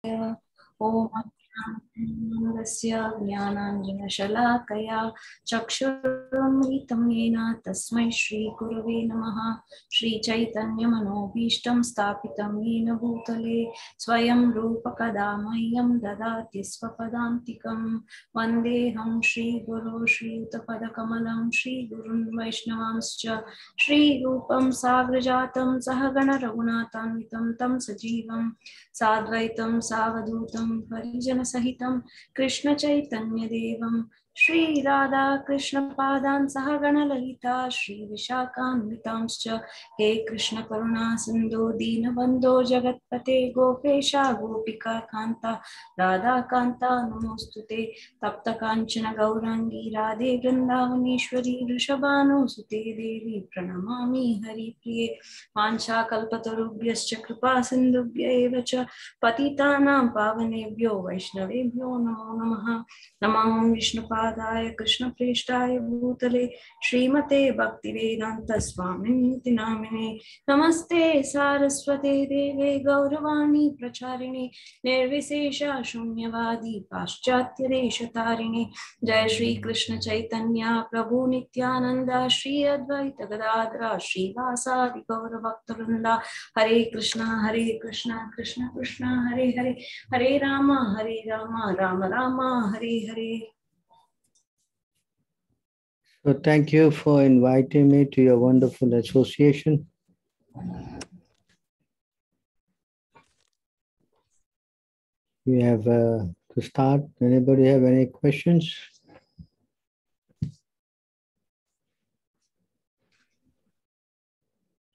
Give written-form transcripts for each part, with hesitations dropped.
ॐ अज्ञानस्य ज्ञानाञ्जनशलाकया चक्षुरुन्मिलितं येन तस्मै श्रीगुरवे नमः। श्रीचैतन्यमनोभीष्टं स्थापितं येन भूतले स्वयं रूपकदा मह्यं ददाति स्वपदान्तिकं। वन्देऽहं श्रीगुरो श्रीयुतपदकमलं श्रीगुरुन् वैष्णवांश्च श्रीरूपं साग्रजातं सहगण रघुनाथान्वितं तं सजीवं साद्वैतं सावधूतं परिजनसहितं कृष्ण चैतन्यदेवं श्री राधा कृष्ण पादान् सहगण ललिता श्री विशाखान्वितांश्च। हे कृष्ण करुणा सिन्धु दीनबन्धो जगत्पते गोपेशा गोपिका कान्ता राधा कान्ता नमोस्तुते। तप्त कांचन गौरांगी राधे वृंदावनेश्वरी वृषभानुसुते देवी प्रणमामि हरिप्रिये। वाञ्छाकल्पतरुभ्यश्च कृपा सिन्धुभ्य एव च पतितानां पावनेभ्यो वैष्णवेभ्यो नमो नमः। नमो विष्णुपादाय कृष्णप्रेष्ठाय भूतले श्रीमते भक्तिवेदान्त स्वामिनिति नामिने। नमस्ते सारस्वते देवे गौरवाणी प्रचारिणे निर्विशेष शून्यवादी पाश्चात्य देशतारिणे। जय श्री कृष्ण चैतन्य प्रभु नित्यानंद श्री अद्वैत गदाधर श्रीवासादि गौर भक्तवृंदा। हरे Krishna Krishna Krishna Hare Hare Hare Ram Ram Ram Hare Hare. So thank you for inviting me to your wonderful association. We have to start. Anybody have any questions?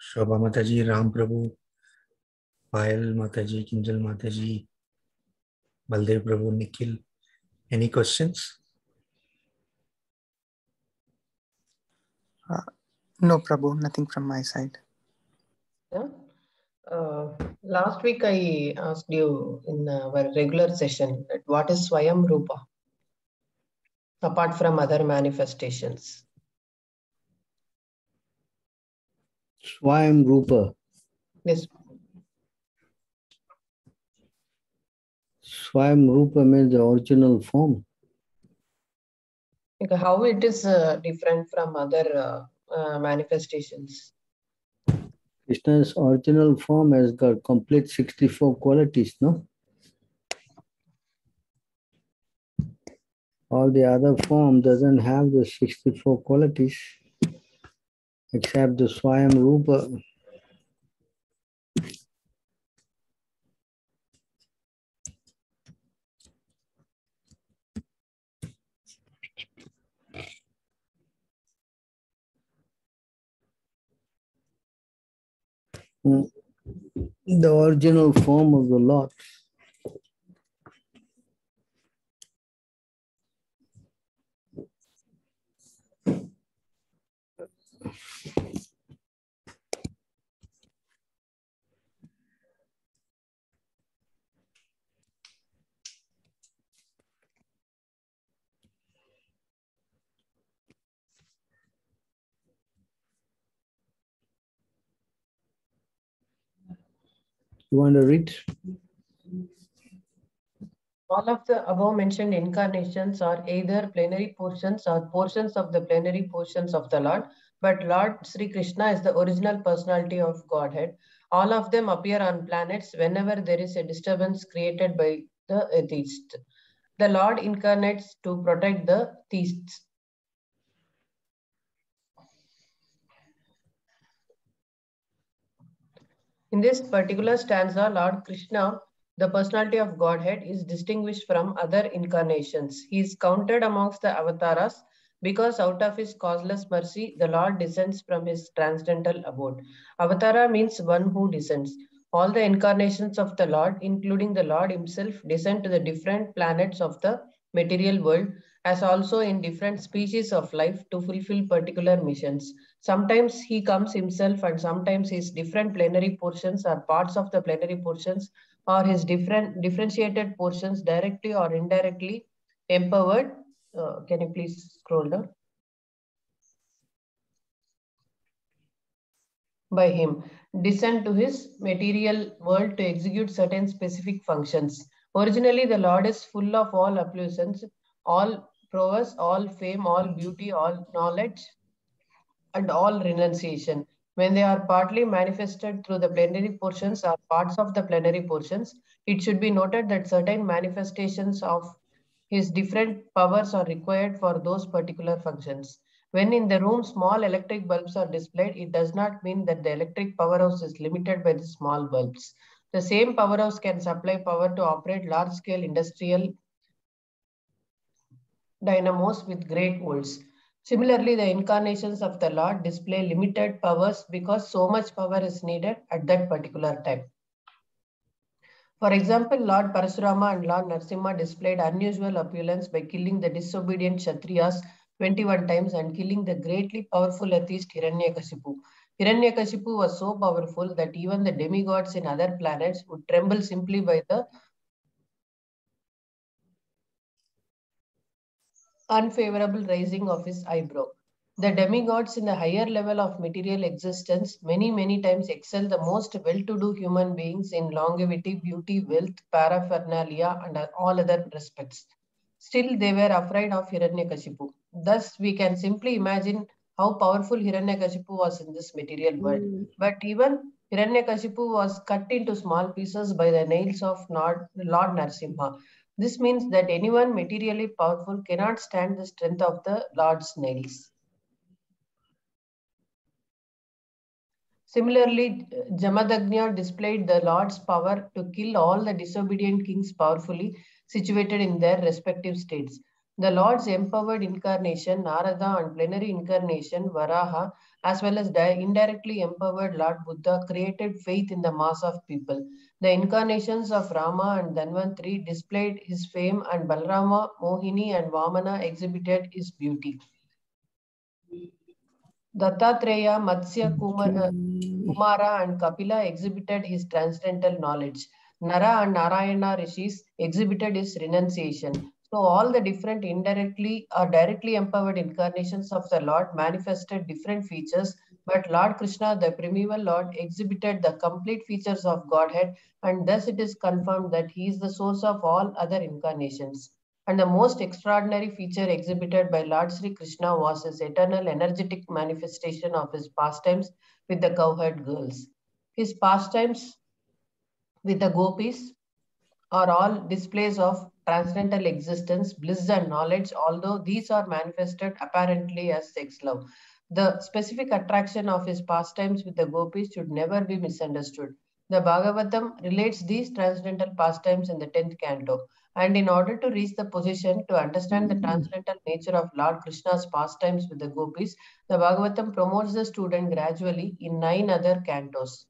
Shobha Mataji, Ram Prabhu, Payal Mataji, Kinjal Mataji, Baldev Prabhu, Nikhil. Any questions? No, Prabhu, nothing from my side. Yeah. Last week I asked you in our regular session that what is Swayam Rupa apart from other manifestations. Swayam Rupa. Yes. Swayam Rupa means the original form. Like how it is different from other manifestations? Krishna's original form has got complete 64 qualities, no? All the other form doesn't have the 64 qualities except the Swayam Rupa. The original form of the Lord. You want to read? All of the above mentioned incarnations are either plenary portions or portions of the plenary portions of the Lord, but Lord Sri Krishna is the original personality of Godhead. All of them appear on planets whenever there is a disturbance created by the atheist. The Lord incarnates to protect the theists. In this particular stanza, Lord Krishna, the personality of Godhead, is distinguished from other incarnations. He is counted amongst the avatars because out of his causeless mercy, the Lord descends from his transcendental abode. Avatara means one who descends. All the incarnations of the Lord, including the Lord himself, descend to the different planets of the material world, as also in different species of life to fulfill particular missions. Sometimes he comes himself and sometimes his different plenary portions or parts of the plenary portions or his differentiated portions directly or indirectly empowered. Can you please scroll down? By him, descend to his material world to execute certain specific functions. Originally, the Lord is full of all effulgence, all prowess, all fame, all beauty, all knowledge, and all renunciation. When they are partly manifested through the plenary portions or parts of the plenary portions, it should be noted that certain manifestations of his different powers are required for those particular functions. When in the room small electric bulbs are displayed, it does not mean that the electric powerhouse is limited by the small bulbs. The same powerhouse can supply power to operate large-scale industrial dynamos with great volts. Similarly, the incarnations of the Lord display limited powers because so much power is needed at that particular time. For example, Lord Parasurama and Lord Narasimha displayed unusual opulence by killing the disobedient Kshatriyas 21 times and killing the greatly powerful atheist Hiranyakashipu. Hiranyakashipu was so powerful that even the demigods in other planets would tremble simply by the unfavorable raising of his eyebrow. The demigods in the higher level of material existence many times excel the most well-to-do human beings in longevity, beauty, wealth, paraphernalia, and all other respects. Still, they were afraid of Hiranyakashipu. Thus, we can simply imagine how powerful Hiranyakashipu was in this material world. But even Hiranyakashipu was cut into small pieces by the nails of Lord Narasimha. This means that anyone materially powerful cannot stand the strength of the Lord's nails. Similarly, Jamadagnya displayed the Lord's power to kill all the disobedient kings powerfully situated in their respective states. The Lord's empowered incarnation, Narada, and plenary incarnation, Varaha, as well as the indirectly empowered Lord Buddha, created faith in the mass of people. The incarnations of Rama and Dhanvantari displayed his fame, and Balarama, Mohini, and Vamana exhibited his beauty. Dattatreya, Matsya, Kumara, and Kapila exhibited his transcendental knowledge. Nara and Narayana rishis exhibited his renunciation. So all the different indirectly or directly empowered incarnations of the Lord manifested different features, but Lord Krishna, the primeval Lord, exhibited the complete features of Godhead, and thus it is confirmed that he is the source of all other incarnations. And the most extraordinary feature exhibited by Lord Sri Krishna was his eternal energetic manifestation of his pastimes with the cowherd girls. His pastimes with the gopis are all displays of transcendental existence, bliss and knowledge, although these are manifested apparently as sex love. The specific attraction of his pastimes with the gopis should never be misunderstood. The Bhagavatam relates these transcendental pastimes in the 10th canto. And in order to reach the position to understand the transcendental nature of Lord Krishna's pastimes with the gopis, the Bhagavatam promotes the student gradually in 9 other cantos.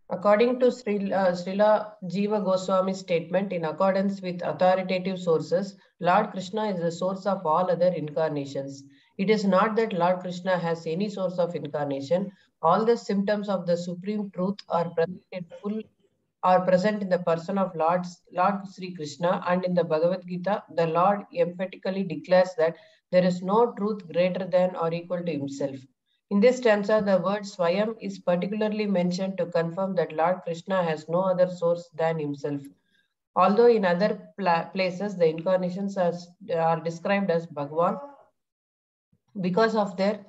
According to Srila Jiva Goswami's statement, in accordance with authoritative sources, Lord Krishna is the source of all other incarnations. It is not that Lord Krishna has any source of incarnation. All the symptoms of the supreme truth are present in the person of Lord Sri Krishna, and in the Bhagavad Gita, the Lord emphatically declares that there is no truth greater than or equal to himself. In this stanza, the word Swayam is particularly mentioned to confirm that Lord Krishna has no other source than himself. Although in other places, the incarnations are described as Bhagwan because of their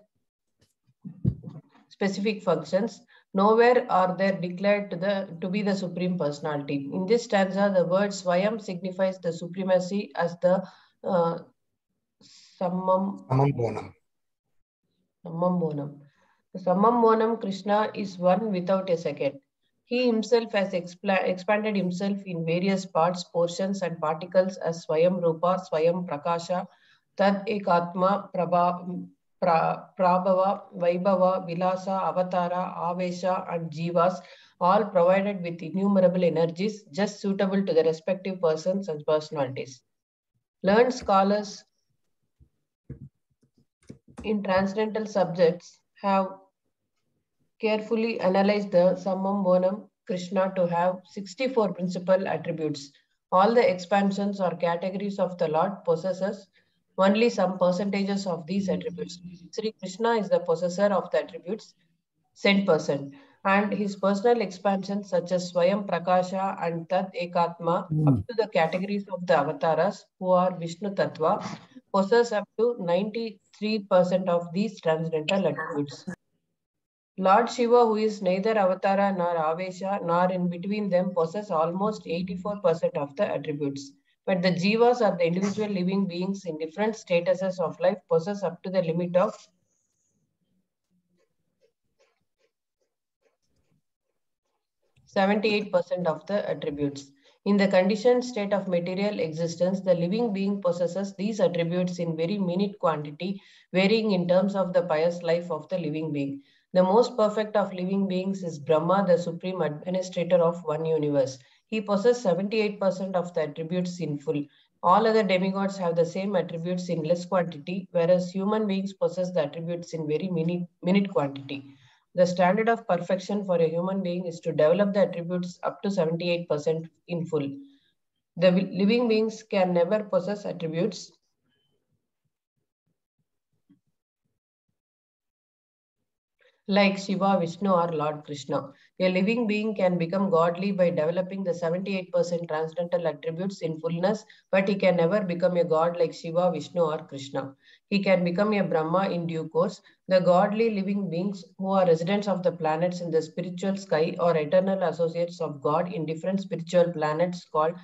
specific functions, nowhere are they declared to be the Supreme Personality. In this stanza, the word Swayam signifies the supremacy as the Sammam Bonam. The Sammam Bonam Krishna is one without a second. He himself has expanded himself in various parts, portions, and particles as Swayam Rupa, Swayam Prakasha, Tad Ekatma, Prabhava, Vaibhava, Vilasa, Avatara, Avesha, and Jivas, all provided with innumerable energies just suitable to the respective persons and personalities. Learned scholars in transcendental subjects have carefully analyzed the Sammam Bonam Krishna to have 64 principal attributes. All the expansions or categories of the Lord possesses only some percentages of these attributes. Sri Krishna is the possessor of the attributes, 100%. and his personal expansions such as Swayam Prakasha and Tat Ekatma up to the categories of the avatars who are Vishnu Tattva possess up to 93% of these transcendental attributes. Lord Shiva, who is neither Avatara nor Avesha nor in between them, possess almost 84% of the attributes. But the Jivas or the individual living beings in different statuses of life possess up to the limit of 78% of the attributes. In the conditioned state of material existence, the living being possesses these attributes in very minute quantity, varying in terms of the pious life of the living being. The most perfect of living beings is Brahma, the supreme administrator of one universe. He possesses 78% of the attributes in full. All other demigods have the same attributes in less quantity, whereas human beings possess the attributes in very minute quantity. The standard of perfection for a human being is to develop the attributes up to 78% in full. The living beings can never possess attributes like Shiva, Vishnu, or Lord Krishna. A living being can become godly by developing the 78% transcendental attributes in fullness, but he can never become a god like Shiva, Vishnu, or Krishna. He can become a Brahma in due course. The godly living beings who are residents of the planets in the spiritual sky or eternal associates of God in different spiritual planets called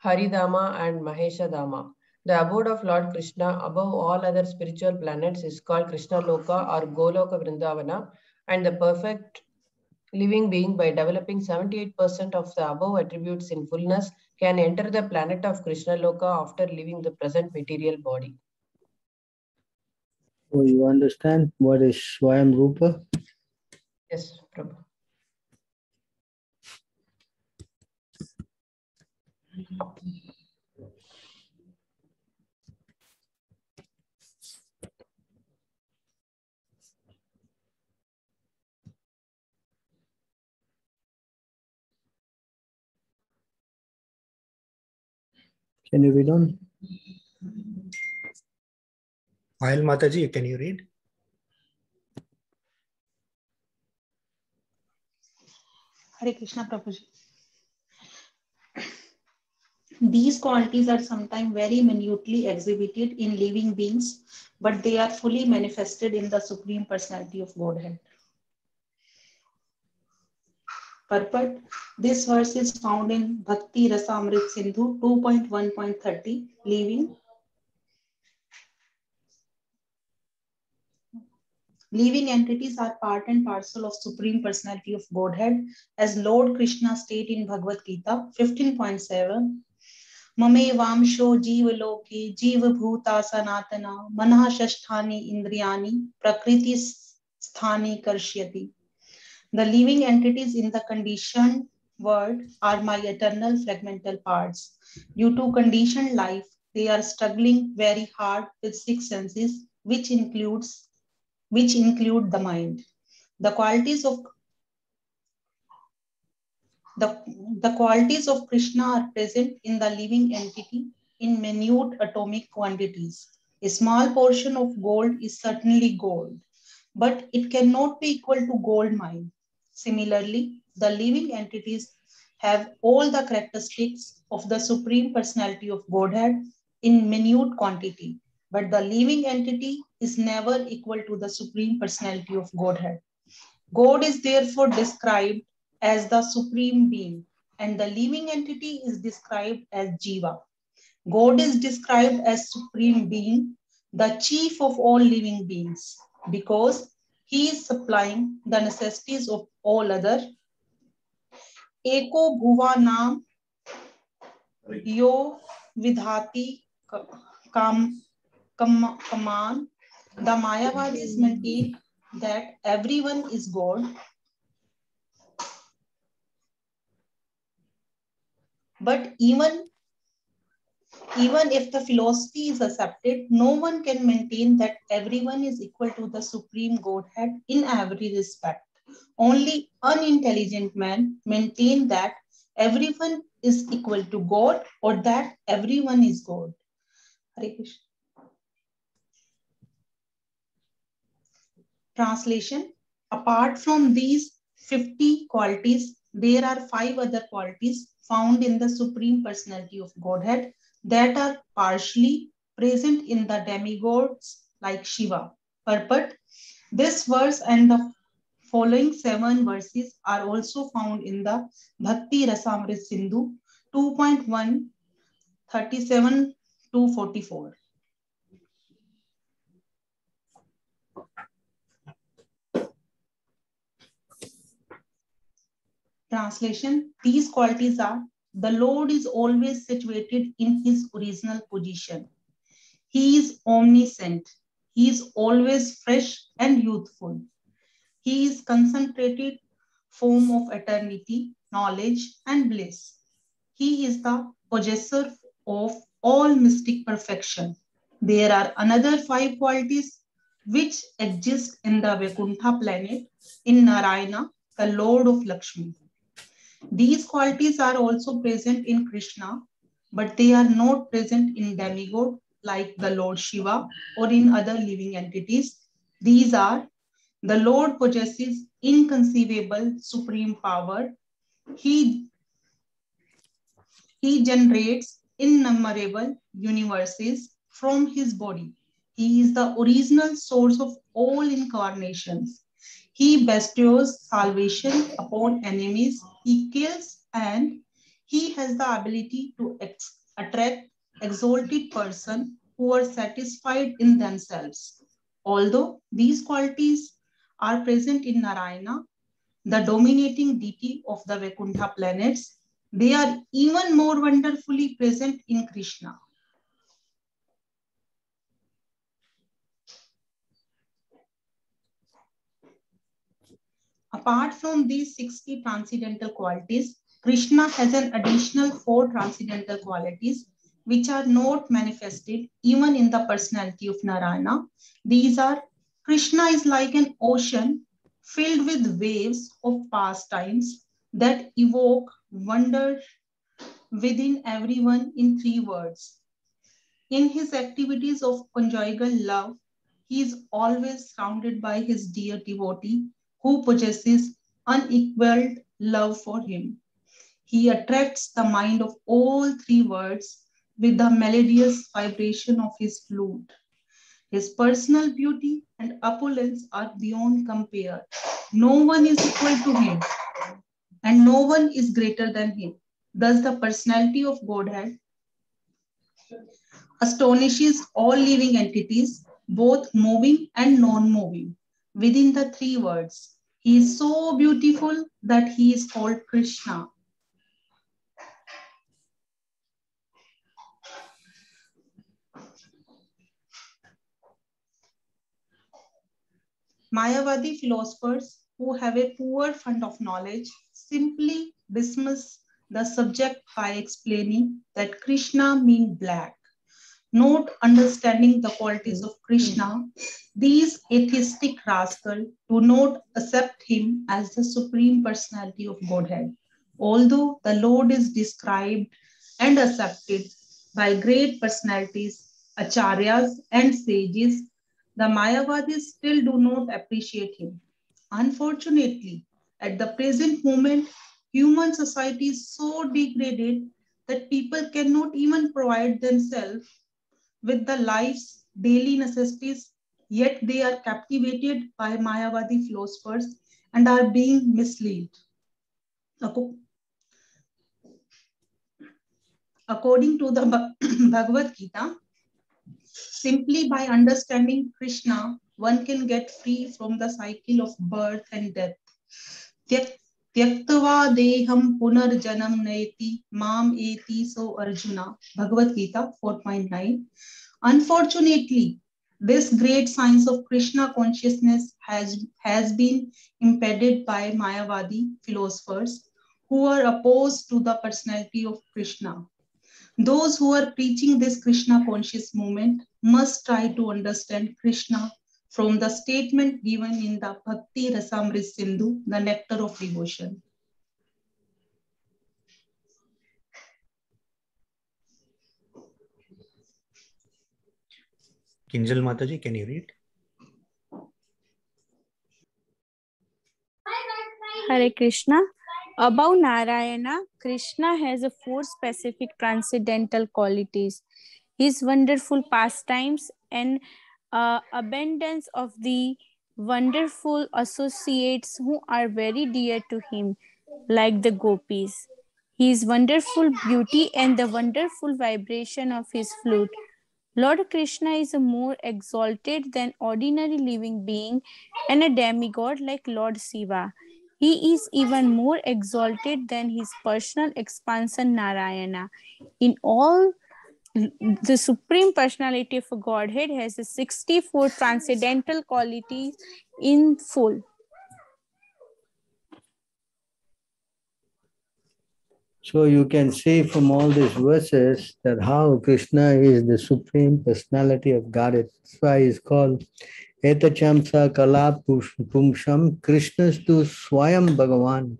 Haridama and Maheshadama. The abode of Lord Krishna above all other spiritual planets is called Krishna Loka or Goloka Vrindavana, and the perfect living being, by developing 78% of the above attributes in fullness, can enter the planet of Krishna Loka after leaving the present material body. So you understand what is Swayam Rupa? Yes, Prabhu. Can you read on? Payal Mataji, can you read? Hare Krishna Prabhuji. These qualities are sometimes very minutely exhibited in living beings, but they are fully manifested in the Supreme Personality of Godhead. Purport. This verse is found in Bhakti Rasamrit Sindhu 2.1.30, Living entities are part and parcel of Supreme Personality of Godhead, as Lord Krishna stated in Bhagavad Gita 15.7. Mame vamsho jiva loke jiva bhuta sanatana manah shasthani indriyani prakriti sthani karshyati. The living entities in the conditioned world are my eternal fragmental parts. Due to conditioned life, they are struggling very hard with six senses, which include the mind. The qualities of Krishna are present in the living entity in minute atomic quantities. A small portion of gold is certainly gold, but it cannot be equal to gold mine. Similarly, the living entities have all the characteristics of the Supreme Personality of Godhead in minute quantity, but the living entity is never equal to the Supreme Personality of Godhead. God is therefore described as the Supreme Being, and the living entity is described as Jiva. God is described as Supreme Being, the chief of all living beings, because he is supplying the necessities of all other. Eko bhuva naam yo vidhati kaman. The Mayavadis maintain that everyone is God. But even if the philosophy is accepted, no one can maintain that everyone is equal to the Supreme Godhead in every respect. Only unintelligent men maintain that everyone is equal to God or that everyone is God. Hare Krishna. Translation. Apart from these 50 qualities, there are 5 other qualities found in the Supreme Personality of Godhead that are partially present in the demigods like Shiva. Purport: this verse and the following 7 verses are also found in the Bhakti Rasamrit Sindhu 2.1, 37 to 44. Translation: these qualities are: the Lord is always situated in his original position. He is omniscient. He is always fresh and youthful. He is concentrated form of eternity, knowledge, and bliss. He is the possessor of all mystic perfection. There are another 5 qualities which exist in the Vaikuntha planet in Narayana, the Lord of Lakshmi. These qualities are also present in Krishna, but they are not present in demigod like the Lord Shiva or in other living entities. These are: the Lord possesses inconceivable supreme power. He generates innumerable universes from his body. He is the original source of all incarnations. He bestows salvation upon enemies. He kills, and he has the ability to attract exalted persons who are satisfied in themselves. Although these qualities are present in Narayana, the dominating deity of the Vaikuntha planets, they are even more wonderfully present in Krishna. Apart from these 60 transcendental qualities, Krishna has an additional 4 transcendental qualities which are not manifested even in the personality of Narayana. These are: Krishna is like an ocean filled with waves of past times that evoke wonder within everyone in 3 words. In his activities of conjugal love, he is always surrounded by his dear devotee who possesses unequaled love for him. He attracts the mind of all 3 worlds with the melodious vibration of his flute. His personal beauty and opulence are beyond compare. No one is equal to him, and no one is greater than him. Thus, the personality of Godhead astonishes all living entities, both moving and non-moving, within the 3 words. He is so beautiful that he is called Krishna. Mayavadi philosophers who have a poor fund of knowledge simply dismiss the subject by explaining that Krishna means black. Not understanding the qualities of Krishna, these atheistic rascals do not accept him as the Supreme Personality of Godhead. Although the Lord is described and accepted by great personalities, acharyas, and sages, the Mayavadis still do not appreciate him. Unfortunately, at the present moment, human society is so degraded that people cannot even provide themselves with the life's daily necessities, yet they are captivated by Mayavadi philosophers and are being misled. According to the Bhagavad Gita, simply by understanding Krishna, one can get free from the cycle of birth and death. Tyaktva deham punarjanam naeti mam eti so Arjuna. Bhagavad Gita 4.9. Unfortunately, this great science of Krishna consciousness has been impeded by Mayavadi philosophers who are opposed to the personality of Krishna. Those who are preaching this Krishna conscious movement must try to understand Krishna from the statement given in the Bhakti Rasamrit Sindhu, the nectar of devotion. Kinjal Mataji, can you read? Hare Krishna. About Narayana, Krishna has four specific transcendental qualities. His wonderful pastimes and abundance of the wonderful associates who are very dear to him, like the gopis. His wonderful beauty and the wonderful vibration of his flute. Lord Krishna is a more exalted than ordinary living being and a demigod like Lord Shiva. He is even more exalted than his personal expansion Narayana. In all, the Supreme Personality of Godhead has 64 transcendental qualities in full. So you can see from all these verses that how Krishna is the Supreme Personality of Godhead. That's why he's called Etachamsa Kala Pumsham Krishnastu Swayam Bhagavan.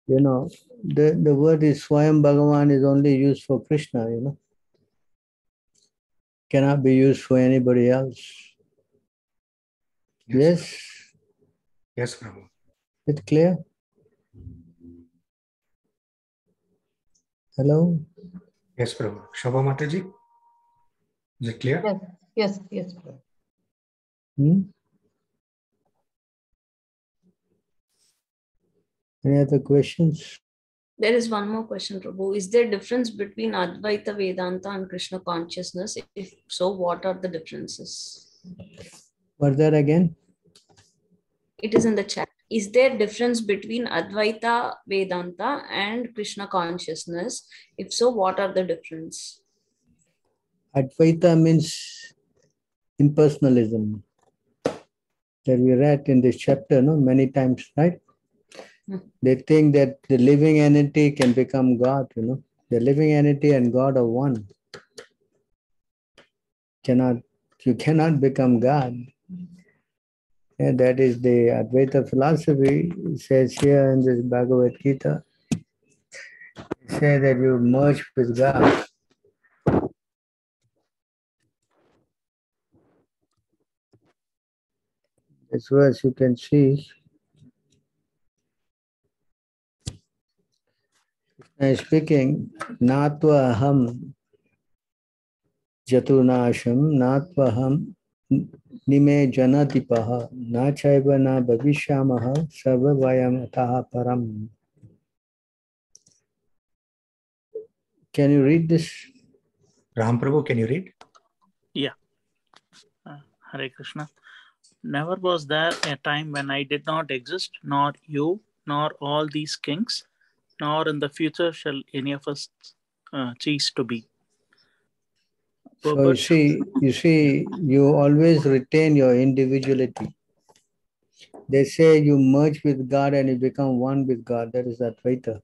You know, the word is Swayam Bhagavan is only used for Krishna, you know. Cannot be used for anybody else. Yes? Yes, Prabhu. Is it clear? Hello? Yes, Prabhu. Shobha Mataji, is it clear? Yes, Prabhu. Any other questions? There is one more question, Prabhu. Is there difference between Advaita Vedanta and Krishna consciousness? If so, what are the differences? What's that again? It is in the chat. Is there difference between Advaita Vedanta and Krishna consciousness? If so, what are the difference? Advaita means impersonalism. That we read in this chapter, no, many times, right? They think that the living entity can become God, you know. The living entity and God are one. You cannot become God. And that is the Advaita philosophy. It says here in this Bhagavad Gita, it says that you merge with God. This verse you can see. I am speaking, Natva aham Jaturnasham, Natva aham Nime Janatipaha, Na Chaiva Na Bhavishyamaha, Sarva Vayam Ataha Param. Can you read this? Ram Prabhu, can you read? Yeah. Hare Krishna. Never was there a time when I did not exist, nor you, nor all these kings, nor in the future shall any of us cease to be. So you see, you always retain your individuality. They say you merge with God and you become one with God. That is Advaita.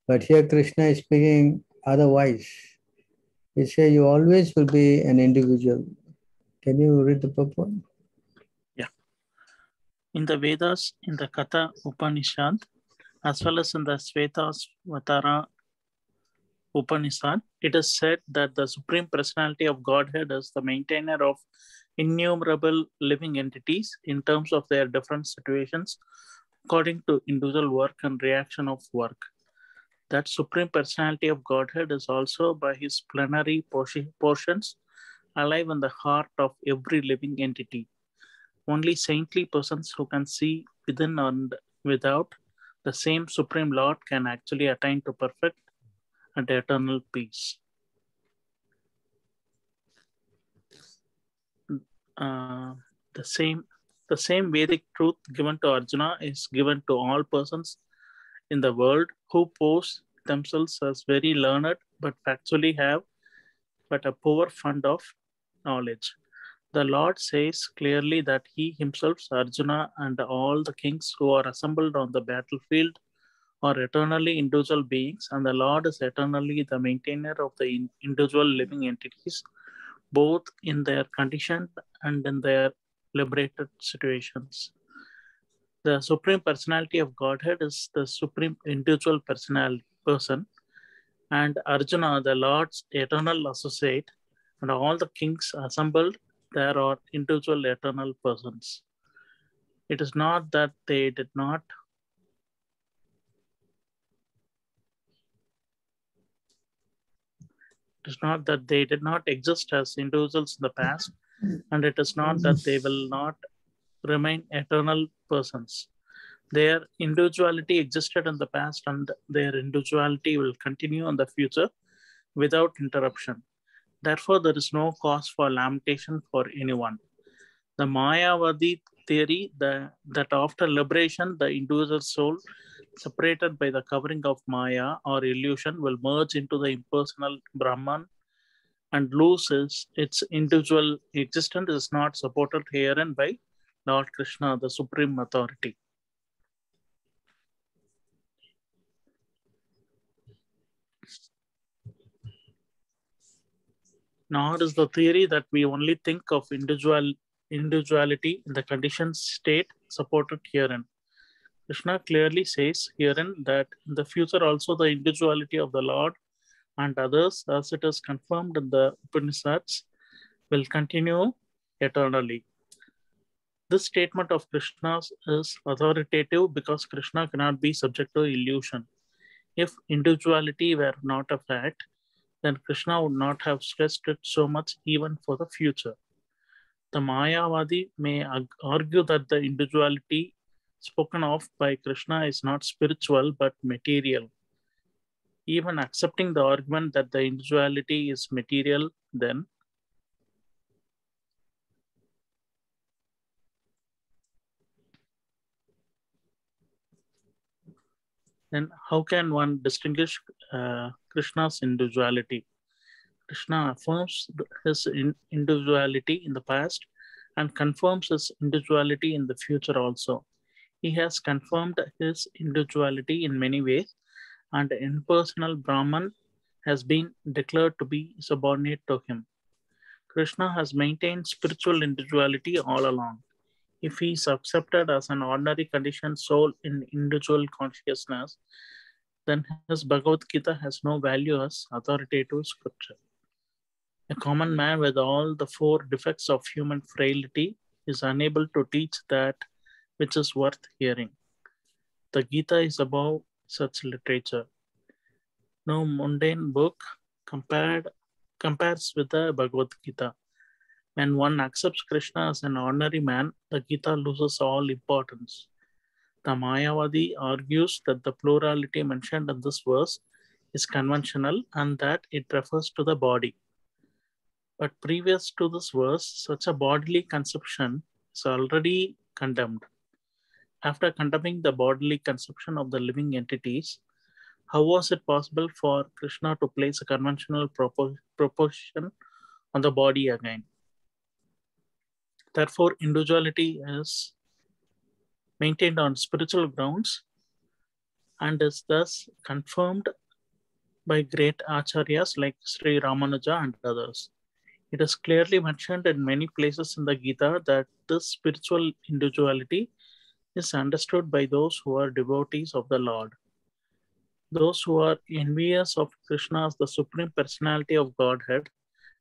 But here Krishna is speaking otherwise. He says you always will be an individual. Can you read the purport? Yeah. In the Vedas, in the Katha Upanishad, as well as in the Shvetashvatara Upanishad, it is said that the Supreme Personality of Godhead is the maintainer of innumerable living entities in terms of their different situations according to individual work and reaction of work. That Supreme Personality of Godhead is also by his plenary portions alive in the heart of every living entity. Only saintly persons who can see within and without the same Supreme Lord can actually attain to perfect and eternal peace. The same Vedic truth given to Arjuna is given to all persons in the world who pose themselves as very learned but factually have but a poor fund of knowledge. The Lord says clearly that he himself, Arjuna, and all the kings who are assembled on the battlefield are eternally individual beings, and the Lord is eternally the maintainer of the individual living entities, both in their conditioned and in their liberated situations. The Supreme Personality of Godhead is the Supreme Individual Person, and Arjuna, the Lord's eternal associate, and all the kings assembled there are individual eternal persons. It is not that they did not exist as individuals in the past, and it is not that they will not remain eternal persons. Their individuality existed in the past, and their individuality will continue in the future without interruption. Therefore, there is no cause for lamentation for anyone. The Mayavadi theory that after liberation, the individual soul, separated by the covering of Maya or illusion, will merge into the impersonal Brahman and loses its individual existence is not supported herein by Lord Krishna, the supreme authority. Nor is the theory that we only think of individuality in the conditioned state supported herein. Krishna clearly says herein that in the future also the individuality of the Lord and others, as it is confirmed in the Upanishads, will continue eternally. This statement of Krishna's is authoritative because Krishna cannot be subject to illusion. If individuality were not a fact, then Krishna would not have stressed it so much even for the future. The Mayavadi may argue that the individuality spoken of by Krishna is not spiritual but material. Even accepting the argument that the individuality is material, then how can one distinguish Krishna's individuality? Krishna affirms his individuality in the past and confirms his individuality in the future also. He has confirmed his individuality in many ways, and the impersonal Brahman has been declared to be subordinate to him. Krishna has maintained spiritual individuality all along. If he is accepted as an ordinary conditioned soul in individual consciousness, then his Bhagavad Gita has no value as authoritative scripture. A common man with all the 4 defects of human frailty is unable to teach that which is worth hearing. The Gita is above such literature. No mundane book compares with the Bhagavad Gita. When one accepts Krishna as an ordinary man, the Gita loses all importance. The Mayavadi argues that the plurality mentioned in this verse is conventional and that it refers to the body. But previous to this verse, such a bodily conception is already condemned. After condemning the bodily conception of the living entities, how was it possible for Krishna to place a conventional proposition on the body again? Therefore, individuality is maintained on spiritual grounds and is thus confirmed by great acharyas like Sri Ramanuja and others. It is clearly mentioned in many places in the Gita that this spiritual individuality is understood by those who are devotees of the Lord. Those who are envious of Krishna as the Supreme Personality of Godhead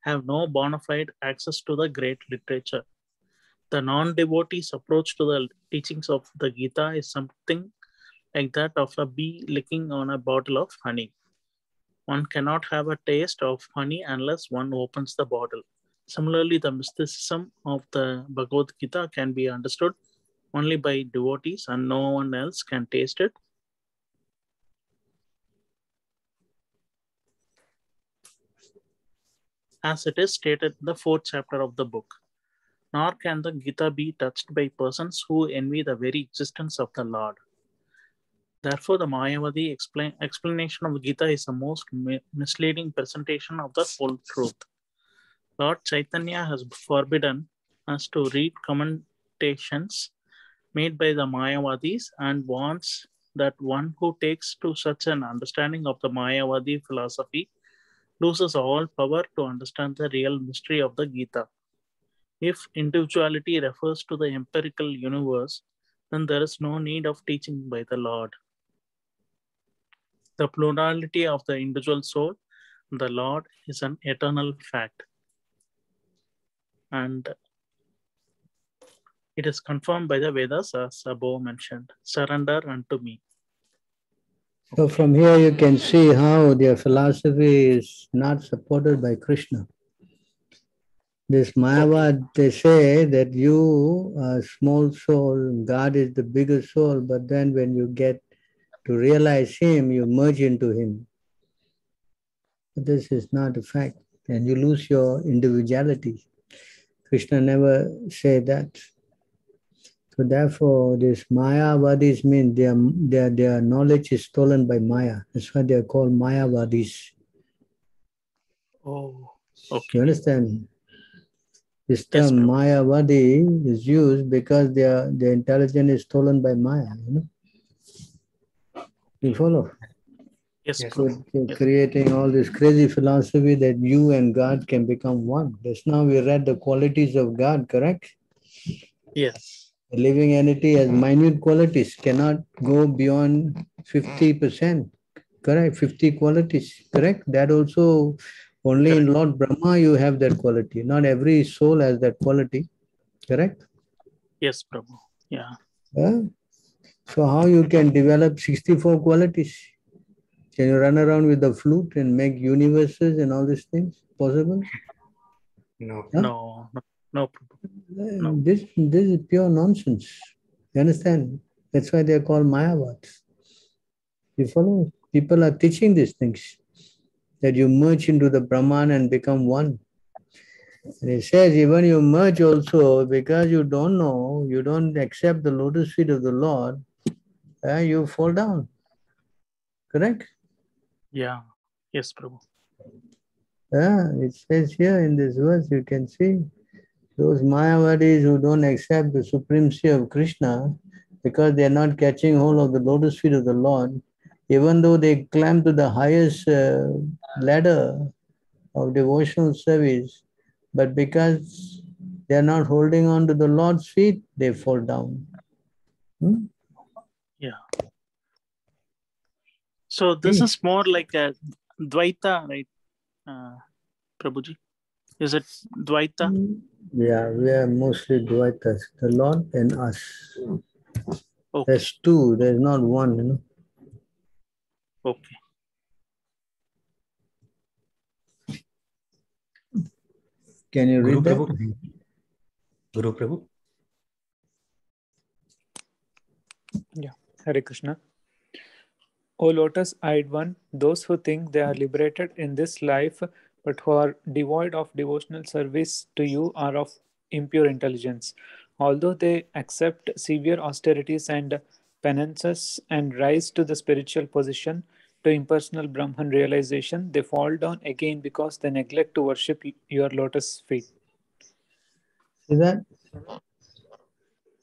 have no bona fide access to the great literature. The non-devotee's approach to the teachings of the Gita is something like that of a bee licking on a bottle of honey. One cannot have a taste of honey unless one opens the bottle. Similarly, the mysticism of the Bhagavad Gita can be understood only by devotees and no one else can taste it. As it is stated in the 4th chapter of the book. Nor can the Gita be touched by persons who envy the very existence of the Lord. Therefore, the Mayavadi explanation of the Gita is the most misleading presentation of the full truth. Lord Chaitanya has forbidden us to read commentations made by the Mayavadis and warns that one who takes to such an understanding of the Mayavadi philosophy loses all power to understand the real mystery of the Gita. If individuality refers to the empirical universe, then there is no need of teaching by the Lord. The plurality of the individual soul, the Lord, is an eternal fact. And It is confirmed by the Vedas as above mentioned. Surrender unto me. So from here you can see how their philosophy is not supported by Krishna. This Mayavad, they say that you are a small soul, God is the bigger soul, but then when you get to realize Him, you merge into Him. But this is not a fact, and you lose your individuality. Krishna never said that. So therefore, this Mayavadis mean their knowledge is stolen by Maya. That's why they are called Mayavadis. Oh, okay. You understand? This term yes, Mayavadi is used because their intelligence is stolen by Maya. You follow? Yes, so creating all this crazy philosophy that you and God can become one. Just now we read the qualities of God, correct? Yes. The living entity has minute qualities, cannot go beyond 50%. Correct? 50 qualities, correct? That also only correct. In Lord Brahma you have that quality. Not every soul has that quality. Correct? Yes, Prabhu. Yeah. So how you can develop 64 qualities? Can you run around with the flute and make universes and all these things possible? No. No. No. This is pure nonsense. You understand? That's why they are called Mayavads. You follow? People are teaching these things, that you merge into the Brahman and become one. And it says even you merge also, because you don't know, you don't accept the lotus feet of the Lord, you fall down. Correct? Yeah. Yes, Prabhu. It says here in this verse, you can see, those Mayavadis who don't accept the supremacy of Krishna, because they are not catching hold of the lotus feet of the Lord, even though they climb to the highest ladder of devotional service, but because they are not holding on to the Lord's feet, they fall down. Yeah. So this is more like a Dvaita, right, Prabhuji? Is it Dvaita? Yeah, we are mostly Dvaitas, the Lord and us. Okay. There's two, there's not one, Okay. Can you read that? Guru Prabhu. Yeah, Hare Krishna. O lotus-eyed one, those who think they are liberated in this life but who are devoid of devotional service to you are of impure intelligence. Although they accept severe austerities and penances and rise to the spiritual position, to impersonal Brahman realization, they fall down again because they neglect to worship your lotus feet. See that?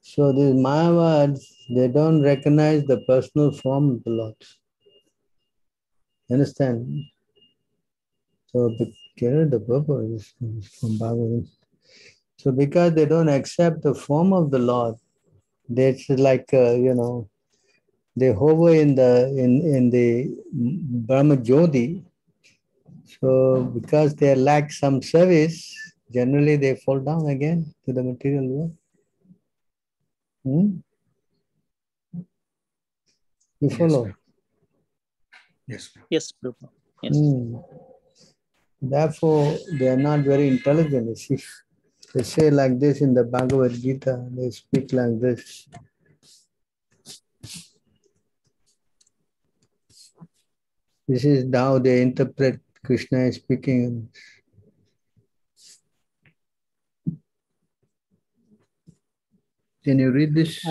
So these Mayavads, they don't recognize the personal form of the Lord. Understand? So the purpose is from Bhagavad. So because they don't accept the form of the Lord, that's like they hover in the Brahma Jyoti. So because they lack some service, generally they fall down again to the material world. You follow? Yes. Yes, Prabhu. Yes. Therefore, they are not very intelligent. They say like this in the Bhagavad Gita, they speak like this. This is how they interpret Krishna is speaking. Can you read this?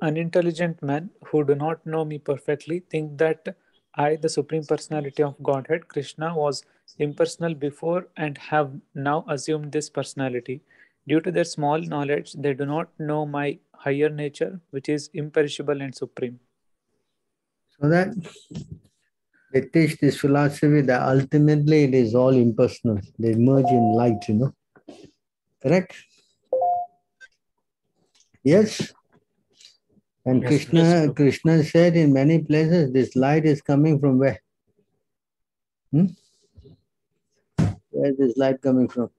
Unintelligent men who do not know me perfectly think that I, the Supreme Personality of Godhead, Krishna, was impersonal before and have now assumed this personality. Due to their small knowledge, they do not know my higher nature, which is imperishable and supreme. So that they teach this philosophy that ultimately it is all impersonal. They merge in light, Correct? Yes? And yes, Krishna said in many places, this light is coming from where? Where is this light coming from?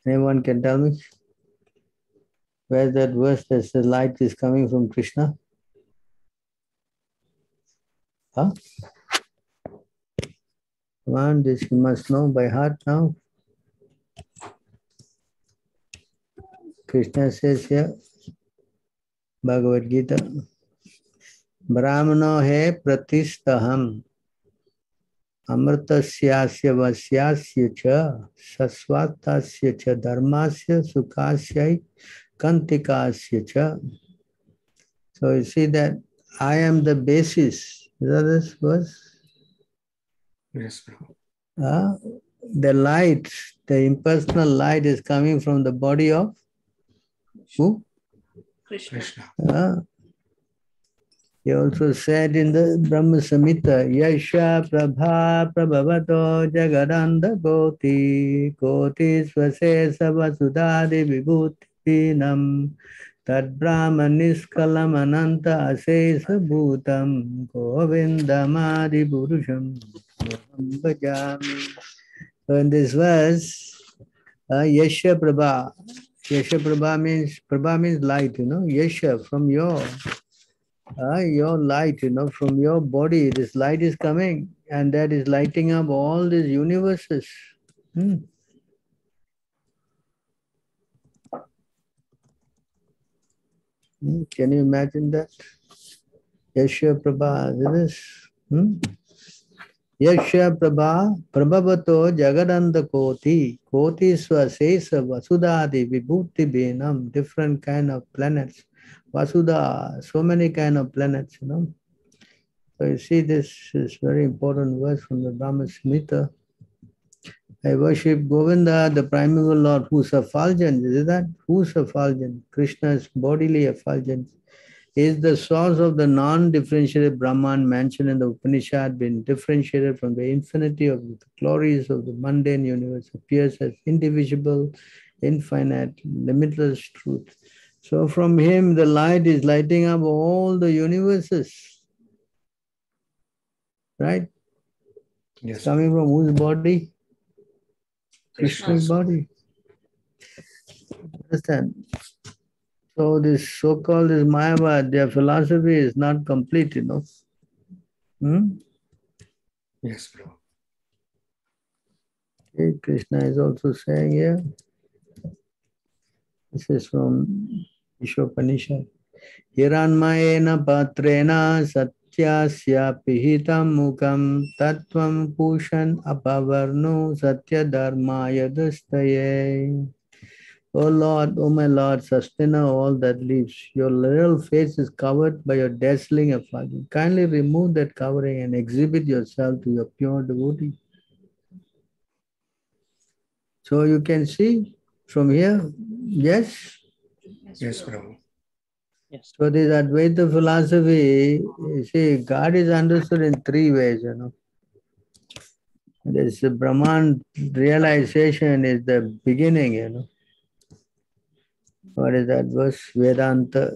Anyone can tell me? Where's that verse that says light is coming from Krishna? Huh? Come on, this you must know by heart now. Krishna says here, Bhagavad Gita, Brahmano he pratistaham amrtasyasya vasyasya cha sasvatasya cha dharmasya sukhasya kantikasya cha. So you see that I am the basis. Is that this verse? Yes, Prabhu. The light, the impersonal light is coming from the body of who? Krishna. He also said in the Brahma Samhita, Yasha Prabha Prabhavato Jagadanda Koti Koti Svase Savasudadi Vibhutinam Tad Brahma Niskalam Ananta Asesa Bhutam Govindamadi Purusham Bhajami. So in this verse, Yasha Prabha. Yasha Prabha means light, Yasha, from your light, from your body, this light is coming and that is lighting up all these universes. Can you imagine that? Yasha Prabha, this. Yasha Prabha, Prabhavato Jagadanda Koti, Koti Swasesa Vasudadi Vibhuti Benam, different kind of planets. Vasudha, so many kind of planets, So you see, this is very important verse from the Brahma Samhita. I worship Govinda, the primeval Lord, who's effulgent. Is that? Who's effulgent? Krishna's bodily effulgence is the source of the non-differentiated Brahman mentioned in the Upanishad, being differentiated from the infinity of the glories of the mundane universe, appears as indivisible, infinite, limitless truth. So from him, the light is lighting up all the universes. Right? Yes. It's coming from whose body? Krishna's body. Understand? So this so-called Mayavad, their philosophy is not complete, Yes, Prabhu. Okay, Krishna is also saying here, this is from Ishopanishad. Hiranmayena patrena satyasya pihitam mukam tattvam pushan apavarno satya dharmaya dustaye. O Lord, O my Lord, sustainer of all that lives, your little face is covered by your dazzling effulgence. Kindly remove that covering and exhibit yourself to your pure devotee. So you can see from here, yes? Yes, Prabhu. Yes. So this Advaita philosophy, you see, God is understood in three ways, This Brahman realization is the beginning, What is that verse? Vedanta.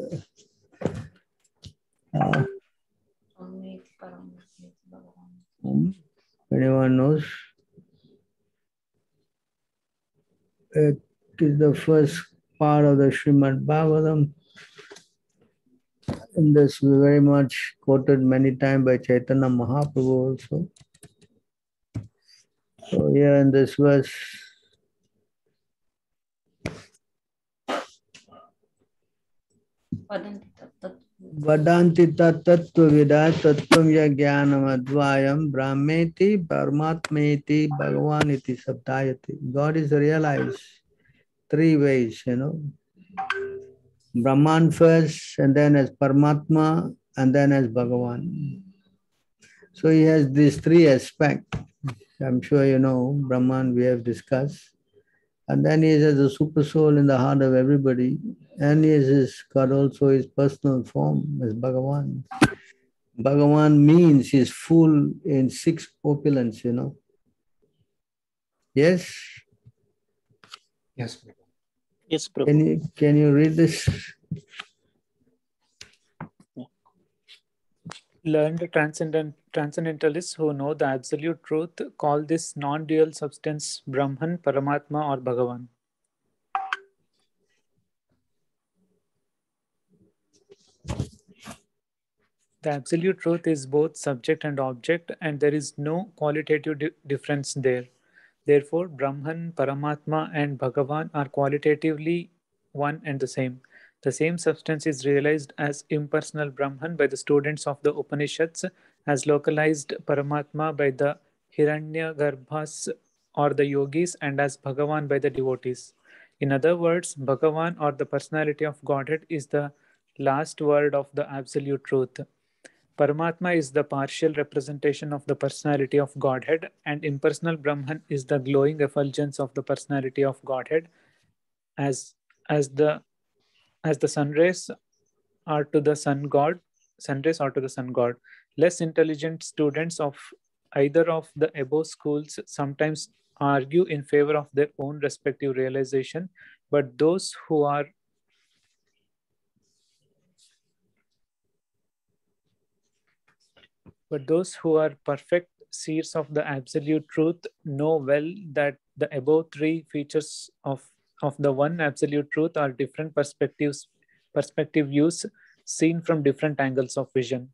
Anyone knows? It is the first part of the Srimad Bhagavatam. And this is very much quoted many times by Chaitanya Mahaprabhu also. So here in this verse, Vadanti tattva vida tattvam ya jnanam advayam brahmeti paramatmeti bhagavaniti sabdayati. God is realized three ways, Brahman first, and then as Paramatma, and then as Bhagavan. So he has these three aspects. I'm sure you know, Brahman we have discussed. And then he is a super soul in the heart of everybody. And he is got also his personal form as Bhagavan. Bhagavan means he's full in six opulence, Yes? Yes, Prabhu. Yes, Prabhu. Can you read this? Learned transcendentalists who know the absolute truth call this non-dual substance Brahman, Paramatma, or Bhagavan. The absolute truth is both subject and object, and there is no qualitative difference there. Therefore, Brahman, Paramatma, and Bhagavan are qualitatively one and the same. The same substance is realized as impersonal Brahman by the students of the Upanishads, as localized Paramatma by the Hiranyagarbhas or the yogis, and as Bhagavan by the devotees. In other words, Bhagavan or the personality of Godhead is the last word of the absolute truth. Paramatma is the partial representation of the personality of Godhead, and impersonal Brahman is the glowing effulgence of the personality of Godhead, as the sun rays are to the sun god. Less intelligent students of either of the above schools sometimes argue in favor of their own respective realization, but those who are perfect seers of the absolute truth know well that the above three features of the one absolute truth are different perspective views seen from different angles of vision.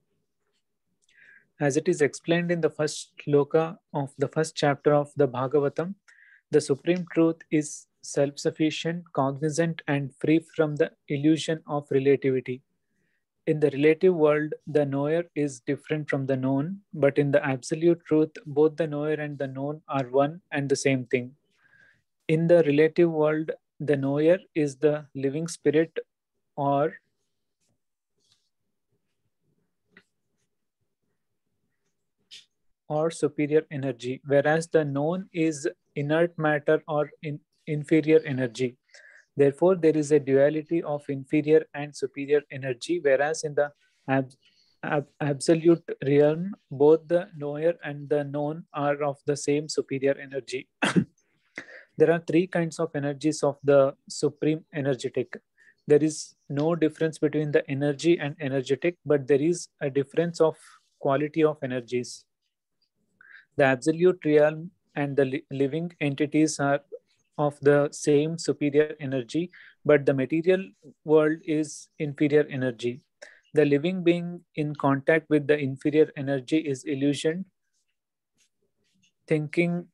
As it is explained in the first shloka of the first chapter of the Bhagavatam, the supreme truth is self-sufficient, cognizant, and free from the illusion of relativity. In the relative world, the knower is different from the known, but in the absolute truth, both the knower and the known are one and the same thing. In the relative world, the knower is the living spirit or superior energy, whereas the known is inert matter or inferior energy. Therefore, there is a duality of inferior and superior energy, whereas in the absolute realm, both the knower and the known are of the same superior energy. There are three kinds of energies of the supreme energetic. There is no difference between the energy and energetic, but there is a difference of quality of energies. The absolute realm and the living entities are of the same superior energy, but the material world is inferior energy. The living being in contact with the inferior energy is illusion, thinking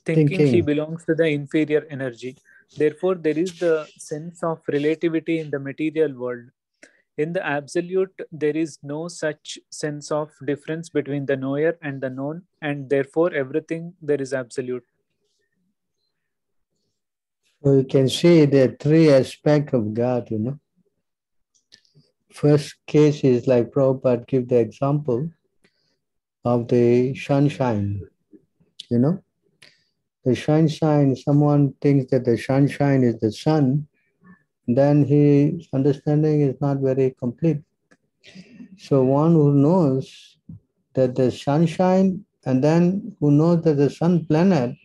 he belongs to the inferior energy. Therefore, there is the sense of relativity in the material world. In the absolute, there is no such sense of difference between the knower and the known, and therefore everything there is absolute. So you can see the three aspects of God, First case is like Prabhupada give the example of the sunshine, The sunshine, someone thinks that the sunshine is the sun, then his understanding is not very complete. So one who knows that the sunshine and then who knows that the sun planet,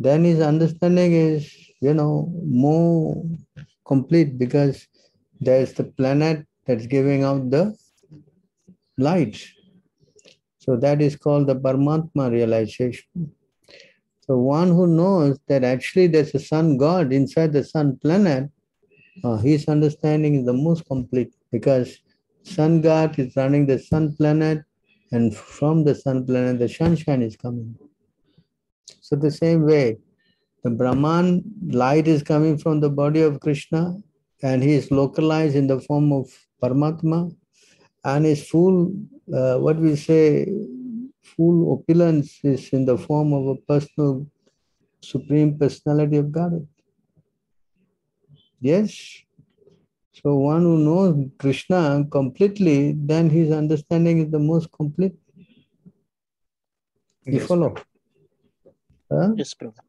then his understanding is, more complete because there's the planet that's giving out the light. So that is called the Paramatma realization. So one who knows that actually there's a sun god inside the sun planet, his understanding is the most complete because sun god is running the sun planet and from the sun planet the sunshine is coming. So the same way, the Brahman light is coming from the body of Krishna and he is localized in the form of Paramatma and his full, full opulence is in the form of a personal supreme personality of God. Yes. So one who knows Krishna completely, then his understanding is the most complete. You follow? Huh? Yes, Prabhu.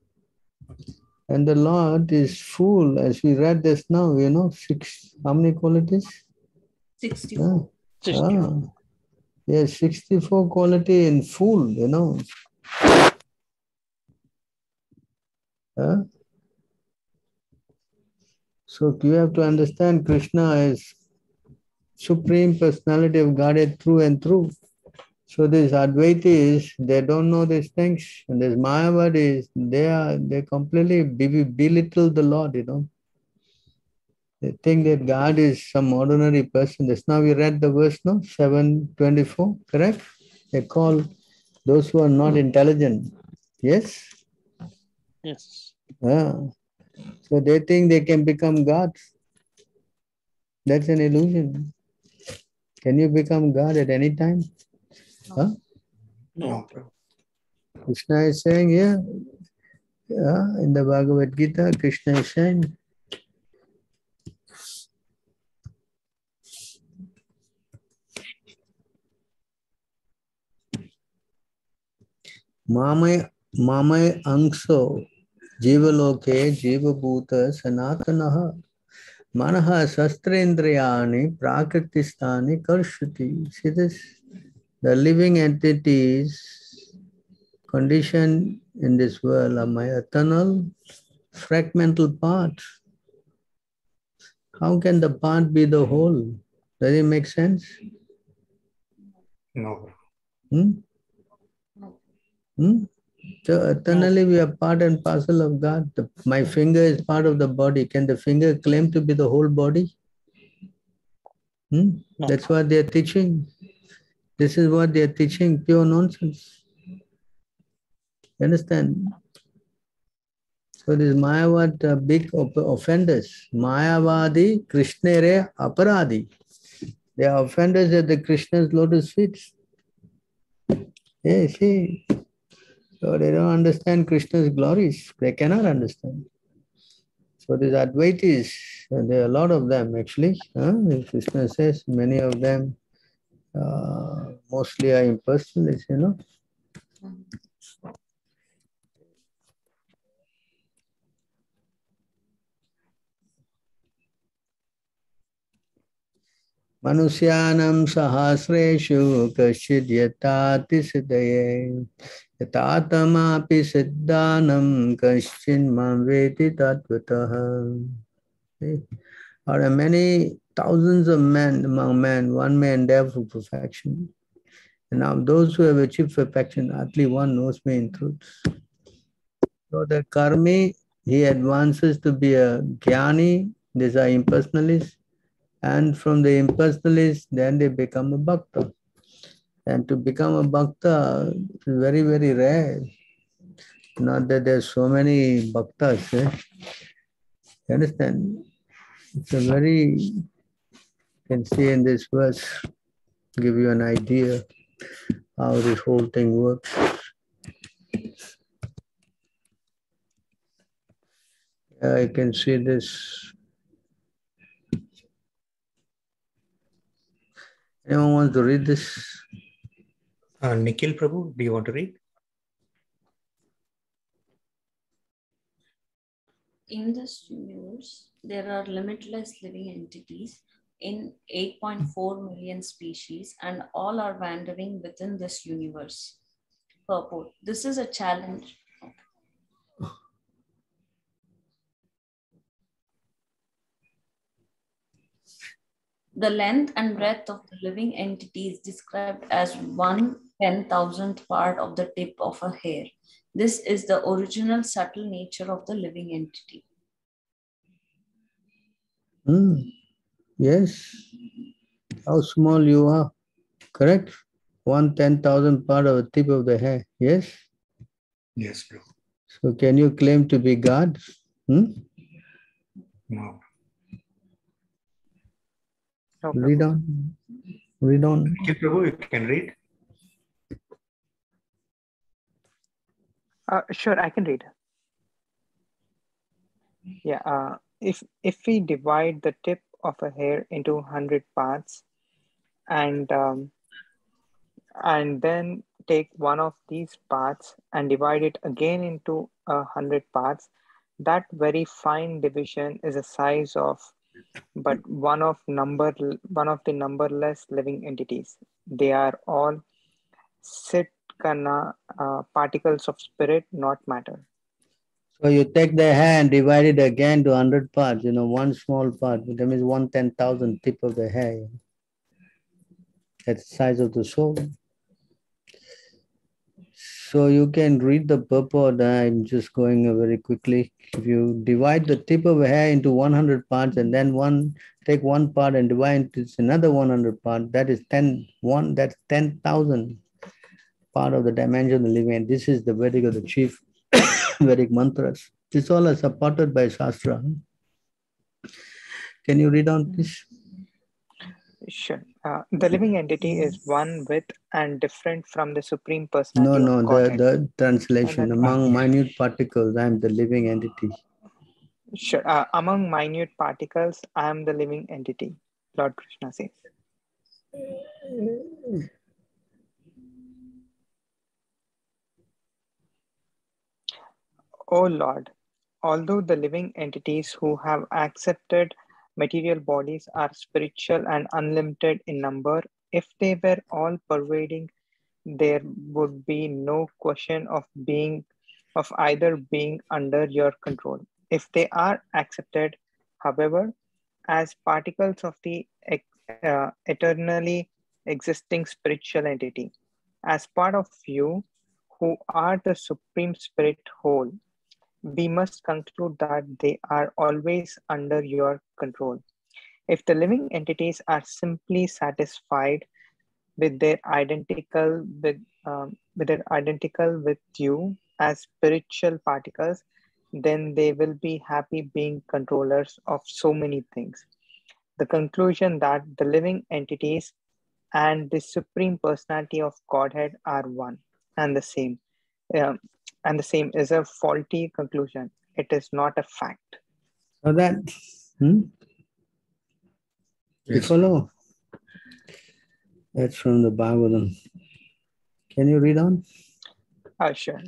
And the Lord is full, as we read this now, how many qualities? 64. 64. Yes, 64 quality in full, So you have to understand Krishna is supreme personality of Godhead through and through. So these Advaitis, they don't know these things. And these Mayavadis, they completely belittle the Lord, you know. They think that God is some ordinary person. Just now we read the verse, no? 7:24, correct? They call those who are not intelligent. Yes? Yes. So they think they can become gods. That's an illusion. Can you become God at any time? Huh? No. Krishna is saying, in the Bhagavad Gita, Krishna is saying, Mamay angso jivaloke jivabhuta sanatanaha manaha sastrendriyani prakrtistani karshati. See this? The living entities conditioned in this world are my eternal fragmental parts. How can the part be the whole? Does it make sense? No. So eternally we are part and parcel of God. My finger is part of the body. Can the finger claim to be the whole body? No. That's what they are teaching. This is what they are teaching, pure nonsense. You understand? So these Mayavad are big offenders. Mayavadi, Krishnere, Aparadi. They are offenders at the Krishna's lotus feet. Yeah, see. So they don't understand Krishna's glories. They cannot understand. So these Advaitis, there are a lot of them actually. Krishna says many of them mostly are impersonalists, you know. Manusyanam sahasreshu kashid yatati siddhaye yatatamapi siddhanam kaschin mam veti tatvataha. There are many thousands of men among men, one may endeavor for perfection. And now those who have achieved perfection, hardly one knows me in truth. So the karmi, he advances to be a jnani, these are impersonalists. And from the impersonalists, then they become a bhakta. And to become a bhakta is very, very rare. Not that there's so many bhaktas. You understand? It's a very, you can see in this verse, give you an idea how this whole thing works. I can see this. Anyone wants to read this? Nikhil Prabhu, do you want to read? In this universe, there are limitless living entities in 8.4 million species, and all are wandering within this universe. Purport. This is a challenge. The length and breadth of the living entity is described as 1/10,000th part of the tip of a hair. This is the original subtle nature of the living entity. Yes. How small you are, correct? 1/10,000th part of the tip of the hair, yes? Yes, bro. So can you claim to be God? No. Read on. Read on. Nikhil Prabhu, you can read. Sure, I can read. Yeah. If we divide the tip of a hair into 100 parts, and then take one of these parts and divide it again into 100 parts, that very fine division is the size of but one of the numberless living entities. They are all Sitkana particles of spirit, not matter. So you take the hair and divide it again to 100 parts, one small part, that means 1/10,000th tip of the hair. That's the size of the soul. So you can read the purport. I'm just going very quickly. If you divide the tip of a hair into 100 parts and then take one part and divide into another 100 parts, that is 10,000 part of the dimension of the living. This is the Vedic of the chief Vedic mantras. This all are supported by Shastra. Can you read on, please? Sure. The living entity is one with and different from the Supreme Personality of Godhead. The translation. Among minute particles, I am the living entity. Sure. Among minute particles, I am the living entity, Lord Krishna says. O Lord, although the living entities who have accepted material bodies are spiritual and unlimited in number, if they were all pervading, there would be no question of either being under your control. If they are accepted, however, as particles of the eternally existing spiritual entity, as part of you who are the Supreme Spirit whole, we must conclude that they are always under your control. If the living entities are simply satisfied with their identical with you as spiritual particles, then they will be happy being controllers of so many things. The conclusion that the living entities and the Supreme Personality of Godhead are one and the same. Is a faulty conclusion. It is not a fact. So that, you follow? That's from the Bhagavatam. Can you read on? Sure.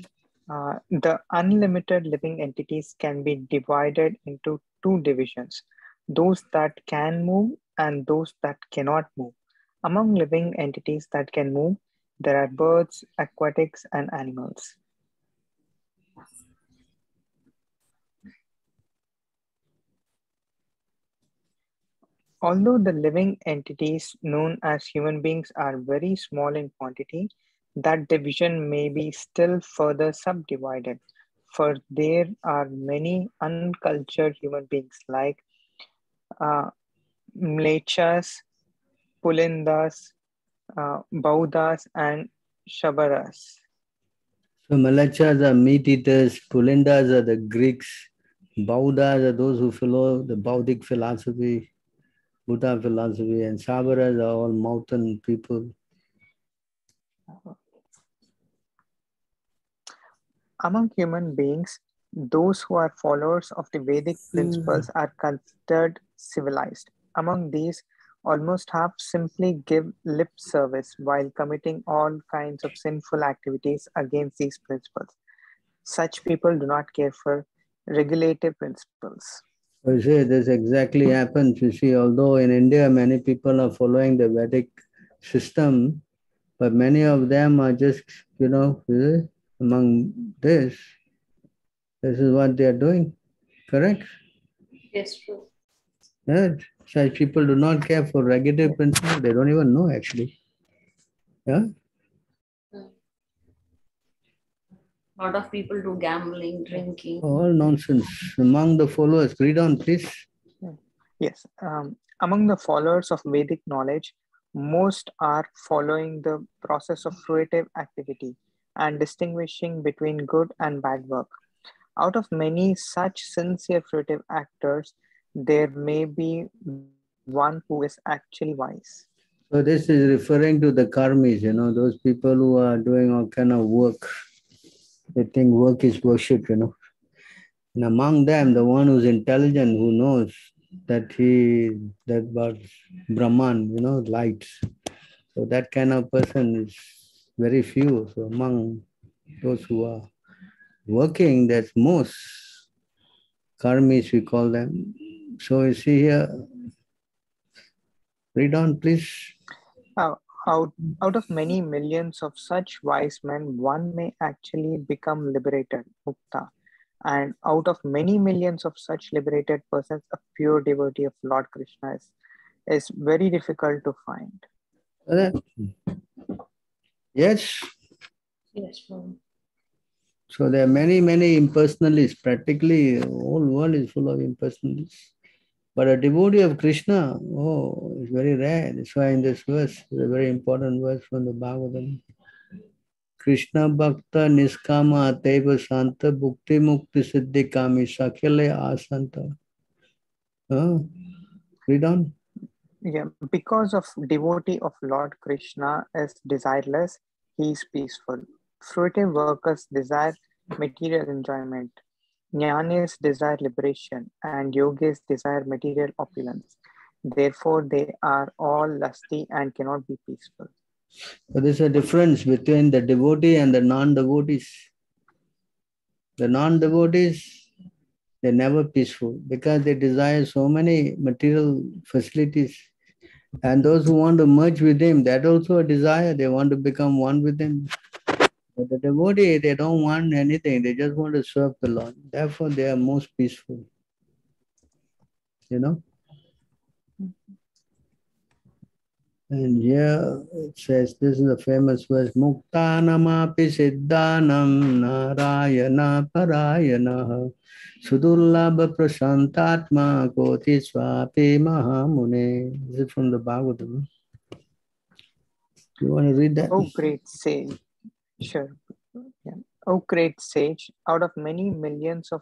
The unlimited living entities can be divided into two divisions, those that can move and those that cannot move. Among living entities that can move, there are birds, aquatics, and animals. Although the living entities known as human beings are very small in quantity, that division may be still further subdivided, for there are many uncultured human beings like Mlechas, Pulindas, Baudas, and Shabaras. So Mlechas are meat eaters, Pulindas are the Greeks, Baudas are those who follow the Baudic philosophy, Buddha philosophy, and Shabaras are all mountain people. Among human beings, those who are followers of the Vedic principles are considered civilized. Among these, almost half simply give lip service while committing all kinds of sinful activities against these principles. Such people do not care for regulative principles. So you see, this exactly happens. You see, although in India many people are following the Vedic system, but many of them are just, among this is what they are doing. Correct? Yes, true. Yeah, such people do not care for regulative principles. They don't even know actually. Yeah. A lot of people do gambling, drinking. All nonsense. Among the followers, read on, please. Yes. Among the followers of Vedic knowledge, most are following the process of fruitive activity and distinguishing between good and bad work. Out of many such sincere fruitive actors, there may be one who is actually wise. So this is referring to the karmis, those people who are doing all kind of work. They think work is worship, And among them, the one who's intelligent, who knows that was Brahman, lights. So that kind of person is very few. So among those who are working, that's most karmis, we call them. So you see here, read on, please. Out of many millions of such wise men, one may actually become liberated, mukta. And out of many millions of such liberated persons, a pure devotee of Lord Krishna is very difficult to find. Yes? Yes, true. So there are many, many impersonalists. Practically, the whole world is full of impersonalists. But a devotee of Krishna, oh, it's very rare. That's why in this verse, it's a very important verse from the Bhagavatam. Krishna Bhakta Niskama Teva Santa Bhukti Mukti Siddhi Kami Sakhile Asanta. Read on. Yeah, because of devotee of Lord Krishna is desireless, he is peaceful. Fruitive workers desire material enjoyment. Jnanis desire liberation and yogis desire material opulence. Therefore, they are all lusty and cannot be peaceful. So there's a difference between the devotee and the non-devotees. The non-devotees, they're never peaceful because they desire so many material facilities. And those who want to merge with him, that also a desire. They want to become one with him. But the devotee, they don't want anything. They just want to serve the Lord. Therefore, they are most peaceful. You know? And here it says, this is a famous verse, Muktanamapi Siddhanam Narayana Parayana Sudullabha Prasantatma Koti Swapi Mahamune. This is from the Bhagavatam. You want to read that? Oh, great sage. Sure. Yeah. Oh, great sage, out of many millions of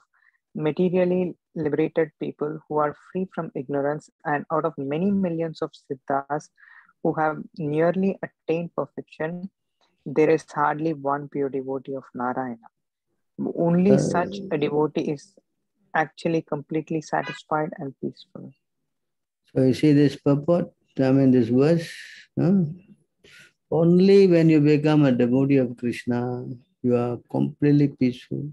materially liberated people who are free from ignorance, and out of many millions of siddhas who have nearly attained perfection, there is hardly one pure devotee of Narayana. Only such a devotee is actually completely satisfied and peaceful. So you see this purport, this verse, only when you become a devotee of Krishna, you are completely peaceful.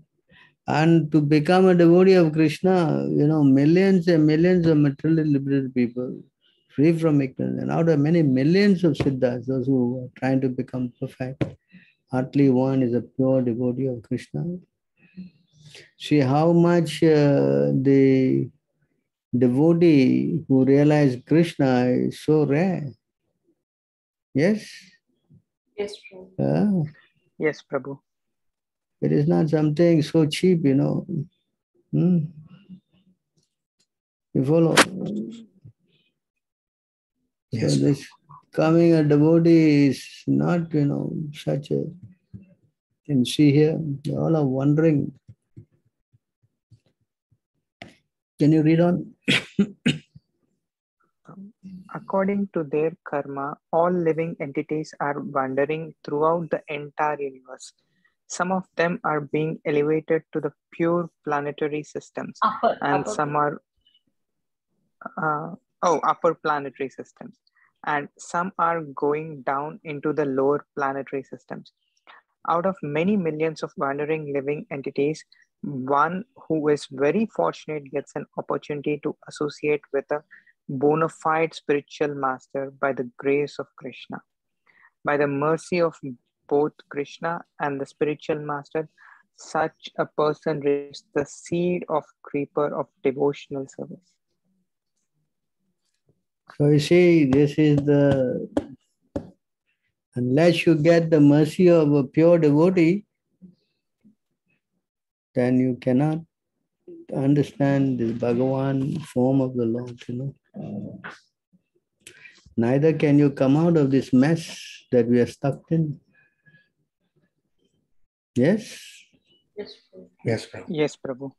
And to become a devotee of Krishna, millions and millions of materially liberated people, free from ignorance. And out of many millions of siddhas, those who are trying to become perfect, hardly one is a pure devotee of Krishna. See how much the devotee who realized Krishna is so rare. Yes? Yes, Prabhu. Yes, Prabhu. It is not something so cheap, You follow? Yes. So this coming a devotee is not, such a... You can see here, they all are wondering. Can you read on? According to their karma, all living entities are wandering throughout the entire universe. Some of them are being elevated to the pure planetary systems, and some are upper planetary systems, and some are going down into the lower planetary systems. Out of many millions of wandering living entities, one who is very fortunate gets an opportunity to associate with a bona fide spiritual master by the grace of Krishna. By the mercy of both Krishna and the spiritual master, such a person receives the seed of creeper of devotional service. So you see, this is the... Unless you get the mercy of a pure devotee, then you cannot understand this Bhagavan form of the Lord, Neither can you come out of this mess that we are stuck in. Yes? Yes, Prabhu. Yes, Prabhu.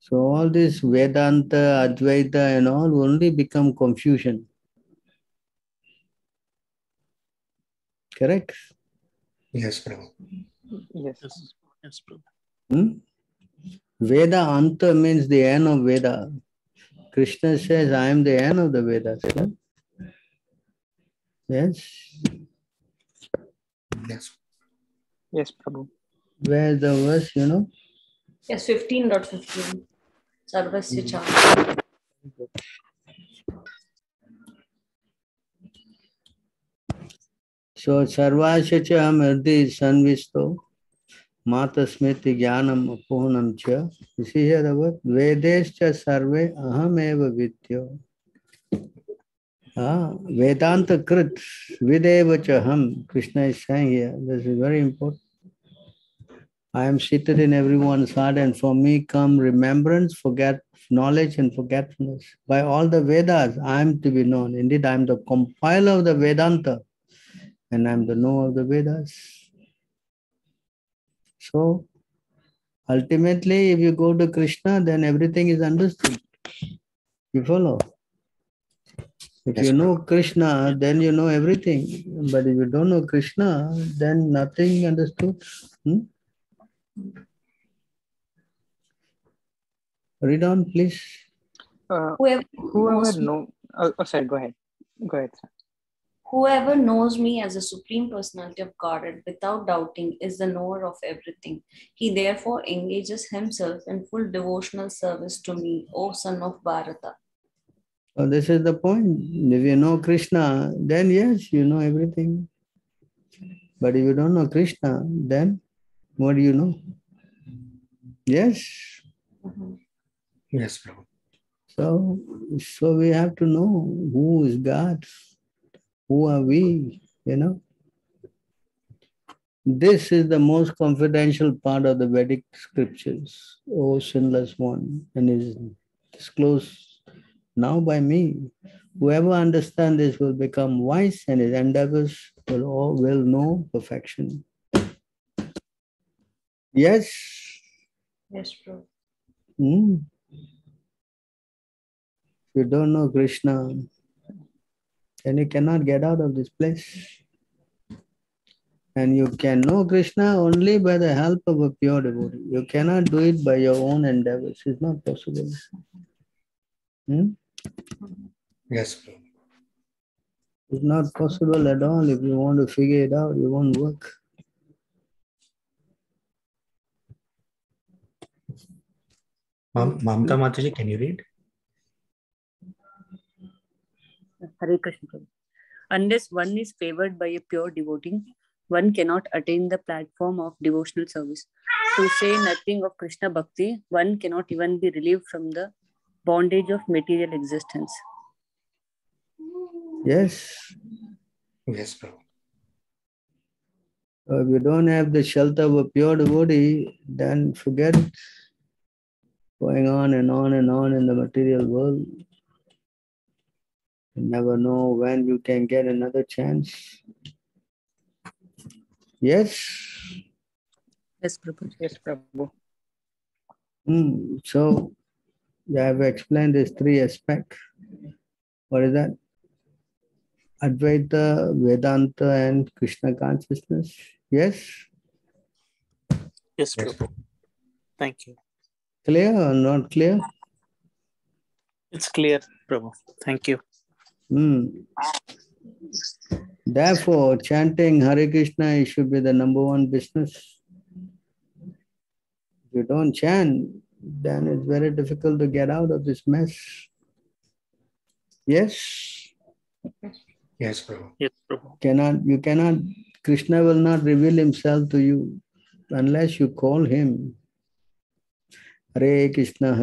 So all this Vedanta, Advaita and all only become confusion. Correct? Yes, Prabhu. Yes. Yes, Prabhu. Veda Anta means the end of Veda. Krishna says, I am the end of the Vedas. Yes? Yes. Yes, Prabhu. Where is the verse, Yes, 15.15. Sarvasya Cha. So, Sarvasya Cha Mirdi Sanvisto Mata Smriti Jnanam Apohanam Cha. You see here the word? Vedescha Sarve Aham Eva Vidyo. Vedanta Krit Videva Chaham. Krishna is saying here. This is very important. I am seated in everyone's heart, and from me come remembrance, knowledge, and forgetfulness. By all the Vedas, I am to be known. Indeed, I am the compiler of the Vedanta, and I am the knower of the Vedas. So, ultimately, if you go to Krishna, then everything is understood. You follow? If you know Krishna, then you know everything. But if you don't know Krishna, then nothing understood. Read on, please. Whoever knows... Oh, sorry, go ahead. Go ahead, sir. Whoever knows me as a Supreme Personality of Godhead without doubting is the knower of everything. He therefore engages himself in full devotional service to me, O son of Bharata. So this is the point. If you know Krishna, then yes, you know everything. But if you don't know Krishna, then what do you know? Yes. Yes, Prabhu. So we have to know who is God, who are we, you know. This is the most confidential part of the Vedic scriptures, O sinless one, and is disclosed now by me. Whoever understands this will become wise, and his endeavors will know perfection. Yes? Yes, Prabhu. If you don't know Krishna, then you cannot get out of this place. And you can know Krishna only by the help of a pure devotee. You cannot do it by your own endeavors. It's not possible. Yes, Prabhu. It's not possible at all. If you want to figure it out, it won't work. Mamta Mataji, can you read? Hare Krishna. Unless one is favored by a pure devotee, one cannot attain the platform of devotional service. To say nothing of Krishna Bhakti, one cannot even be relieved from the bondage of material existence. Yes. Yes, Prabhu. So if you don't have the shelter of a pure devotee, then forget it. Going on and on and on in the material world. You never know when you can get another chance. Yes? Yes, Prabhu. Yes, Prabhu. So, I have explained these three aspects. What is that? Advaita, Vedanta, and Krishna consciousness. Yes? Yes, Prabhu. Thank you. Clear or not clear? It's clear, Prabhu. Thank you. Therefore, chanting Hare Krishna should be the number one business. If you don't chant, then it's very difficult to get out of this mess. Yes? Yes, Prabhu. Yes, Prabhu. You cannot, Krishna will not reveal himself to you unless you call him. Hare Krishna,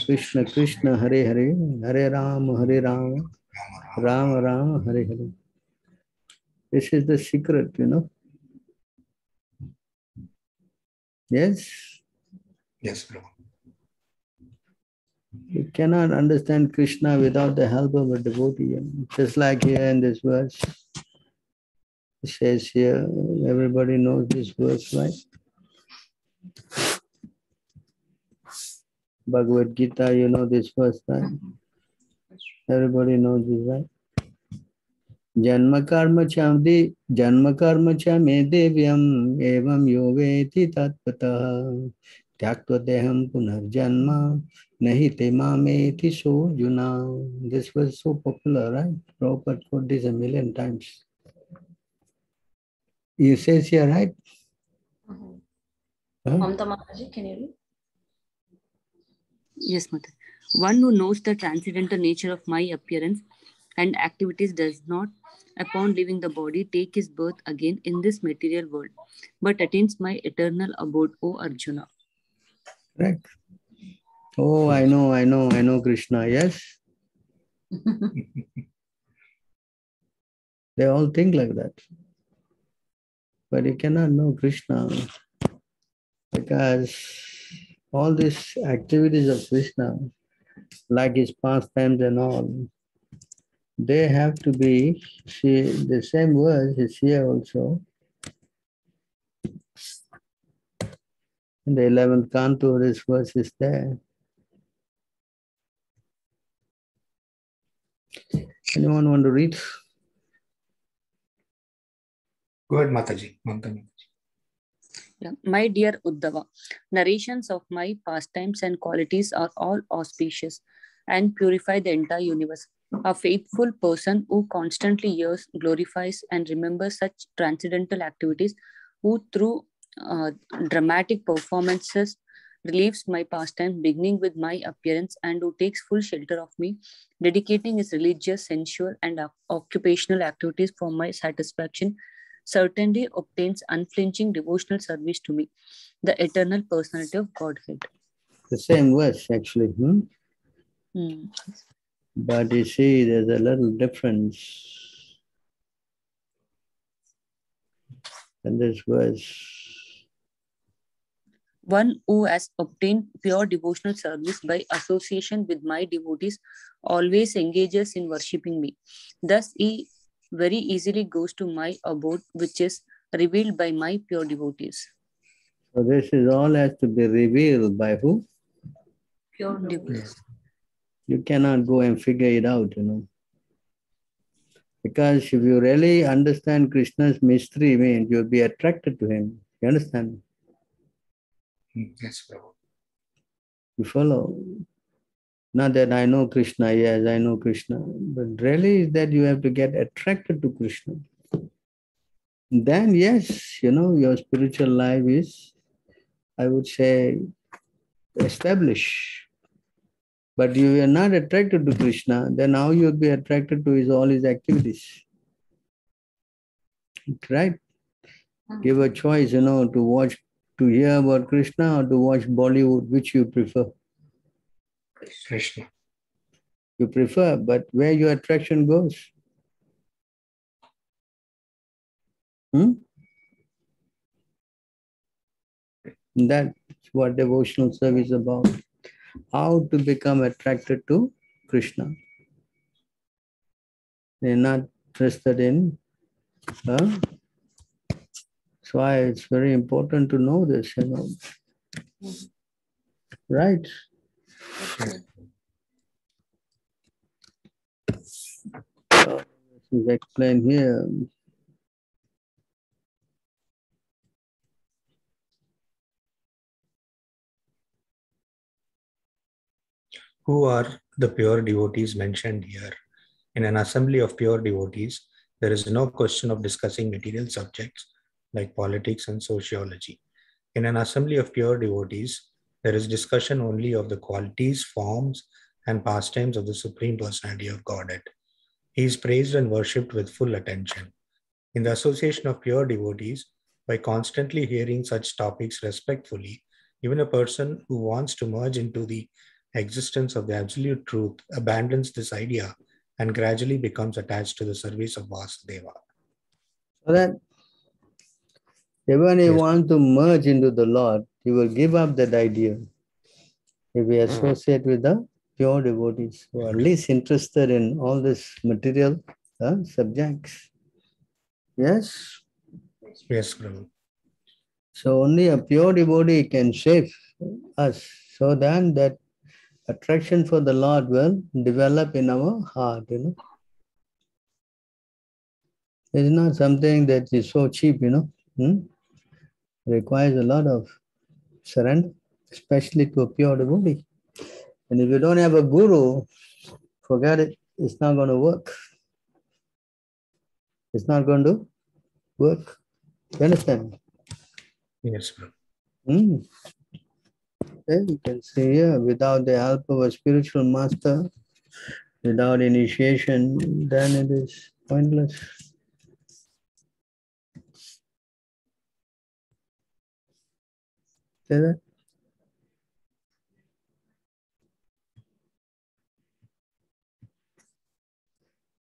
Krishna Krishna, Hare Hare, Hare Rama, Rama Rama, Hare Hare. This is the secret, you know. Yes? Yes, Prabhu. You cannot understand Krishna without the help of a devotee. Just like here in this verse, it says here, everybody knows this verse, right? Bhagavad Gita, you know this verse, right? Everybody knows this, right? Janma karma cha me devyam evam yoveti tatpata tyaktva deham punarjanma nahi te mameti so juna. This was so popular, right? Prabhupada quoted this 1,000,000 times. You says here, right? Mamta Mataji, can you read? Yes, Mata. One who knows the transcendental nature of my appearance and activities does not, upon leaving the body, take his birth again in this material world, but attains my eternal abode, O Arjuna. Correct. Oh, I know Krishna, yes? They all think like that. but you cannot know Krishna because all these activities of Krishna, like his pastimes and all, they have to be, see, the same verse is here also. In the 11th canto, this verse is there. Anyone want to read? Go ahead, Mataji. Yeah. My dear Uddhava, narrations of my pastimes and qualities are all auspicious and purify the entire universe. A faithful person who constantly hears, glorifies, and remembers such transcendental activities, who through dramatic performances relieves my pastime, beginning with my appearance, and who takes full shelter of me, dedicating his religious, sensual, and occupational activities for my satisfaction, certainly obtains unflinching devotional service to me, the eternal personality of Godhead. The same verse, actually. But you see, there's a little difference in this verse. One who has obtained pure devotional service by association with my devotees always engages in worshipping me. Thus, he very easily goes to my abode, which is revealed by my pure devotees. So this is all has to be revealed by who? Pure devotees. You cannot go and figure it out, Because if you really understand Krishna's mystery, means you'll be attracted to him. You understand? Yes, Prabhu. You follow? Not that I know Krishna, yes, I know Krishna, but really is that you have to get attracted to Krishna. Then yes, your spiritual life is, I would say, established. But you are not attracted to Krishna, then how you will be attracted to all his activities? Right? Give a choice, to hear about Krishna or to watch Bollywood, which you prefer? Krishna. You prefer, but where your attraction goes? That's what devotional service is about. How to become attracted to Krishna. They're not interested in. So why it's very important to know this, Right? So this is explained here. Who are the pure devotees mentioned here? In an assembly of pure devotees, there is no question of discussing material subjects like politics and sociology. In an assembly of pure devotees, there is discussion only of the qualities, forms, and pastimes of the Supreme Personality of Godhead. He is praised and worshipped with full attention. In the association of pure devotees, by constantly hearing such topics respectfully, even a person who wants to merge into the existence of the absolute truth abandons this idea and gradually becomes attached to the service of Vasudeva. So that even if he wants to merge into the Lord, he will give up that idea if we associate with the pure devotees who are least interested in all this material subjects. Yes? Yes, Guru. So only a pure devotee can save us. So then that attraction for the Lord will develop in our heart, It's not something that is so cheap, It requires a lot of surrender, especially to a pure devotee. And if you don't have a guru, forget it, it's not going to work. It's not going to work. You understand? Yes, Guru. Then you can see here, without the help of a spiritual master, without initiation, then it is pointless. See that?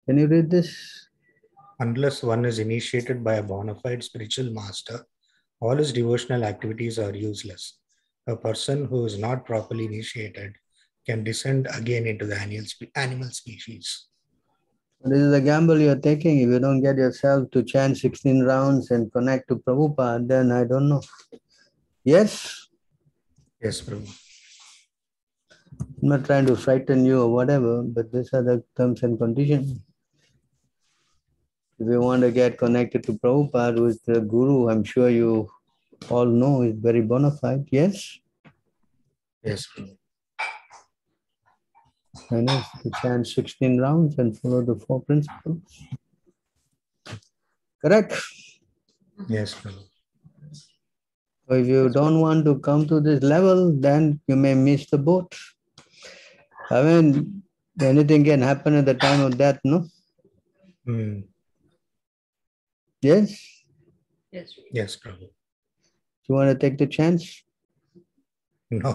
Can you read this? Unless one is initiated by a bona fide spiritual master, all his devotional activities are useless. A person who is not properly initiated can descend again into the animal species. This is a gamble you're taking. If you don't get yourself to chant 16 rounds and connect to Prabhupada, then I don't know. Yes? Yes, Prabhu. I'm not trying to frighten you or whatever, but these are the terms and conditions. If you want to get connected to Prabhupada, who is the Guru, I'm sure you all know is very bona fide. Yes? Yes, Prabhu. And it's to chant 16 rounds and follow the 4 principles. Correct? Yes, Prabhu. So if you don't want to come to this level, then you may miss the boat. I mean, anything can happen at the time of death, no? Yes? Yes. Yes, Prabhu. You want to take the chance? No.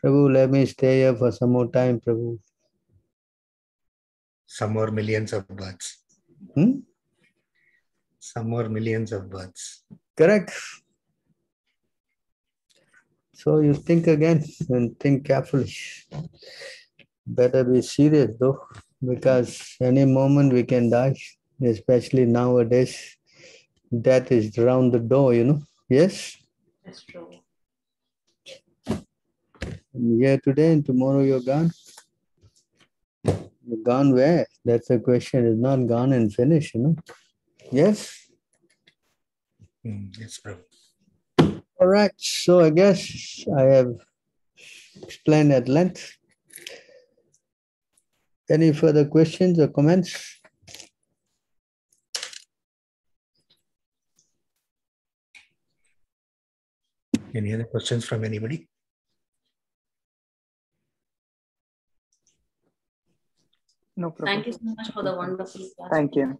Prabhu, let me stay here for some more time, Prabhu. Some more millions of births. Some more millions of births. Correct. So you think again and think carefully. Better be serious though, because any moment we can die, especially nowadays. Death is around the door, you know. Yes? That's true. Here today and tomorrow you're gone. You're gone where? That's the question. It's not gone and finished, you know. Yes? Yes, Prabhu. All right. So I guess I have explained at length. Any further questions or comments? Any other questions from anybody? No problem. Thank you so much for the wonderful class. Thank you.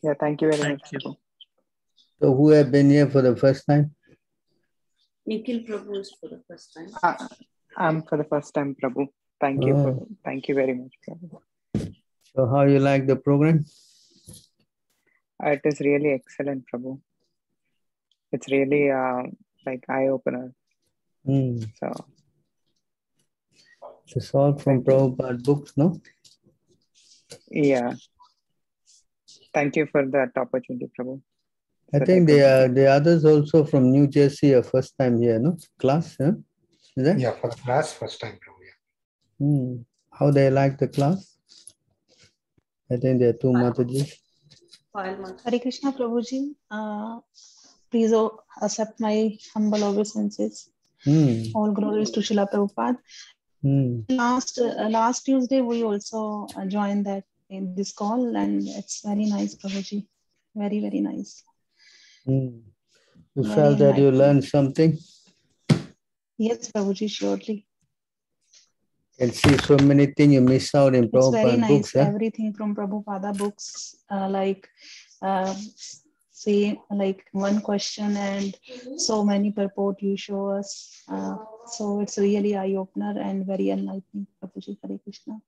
Yeah, thank you very much. So who have been here for the first time? Nikhil Prabhu is for the first time. I'm for the first time, Prabhu. Thank you very much, Prabhu. So how you like the program? It is really excellent, Prabhu. It's really like eye-opener. So it's all from Prabhupada books, no? Yeah. Thank you for that opportunity, Prabhu. I think the others also from New Jersey are first time here, no? Class, huh? Is that? Yeah, for the class, first time, Prabhu. Yeah. How they like the class? I think there are 2 Matajis. Hare Krishna Prabhuji, please accept my humble obeisances. All glories to Srila Prabhupada. Last Tuesday, we also joined that in this call, and it's very nice, Prabhuji. Very, very nice. You felt that you learned something? Yes, Prabhuji, surely. And see so many things you miss out in Prabhupada it's very nice, books. Huh? Everything from Prabhupada books, say like one question and so many purport you show us. So it's really eye-opener and very enlightening, Prabhuji. Hare Krishna.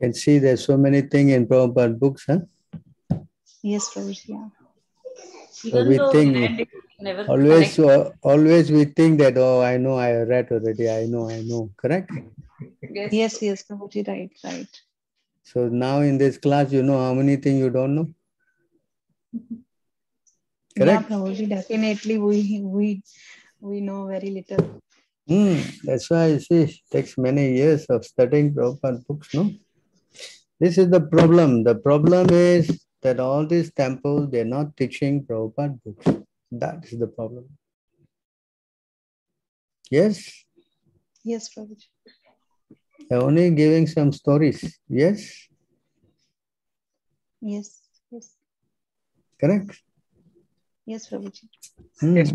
And see there's so many things in Prabhupada books, huh? Yes, Prabhuji, yeah. So we think, always we think that, oh, I know, I read already, I know, correct? Yes, Prabhuji, right. So now in this class, you know how many things you don't know? Correct? Yeah, Prabhuji, definitely we know very little. That's why you see, it takes many years of studying Prabhupada books, no? This is the problem. The problem is that all these temples, they're not teaching Prabhupada books. That is the problem. Yes? Yes, Prabhuji. They're only giving some stories. Yes? Yes. Correct? Yes, Prabhuji. Yes.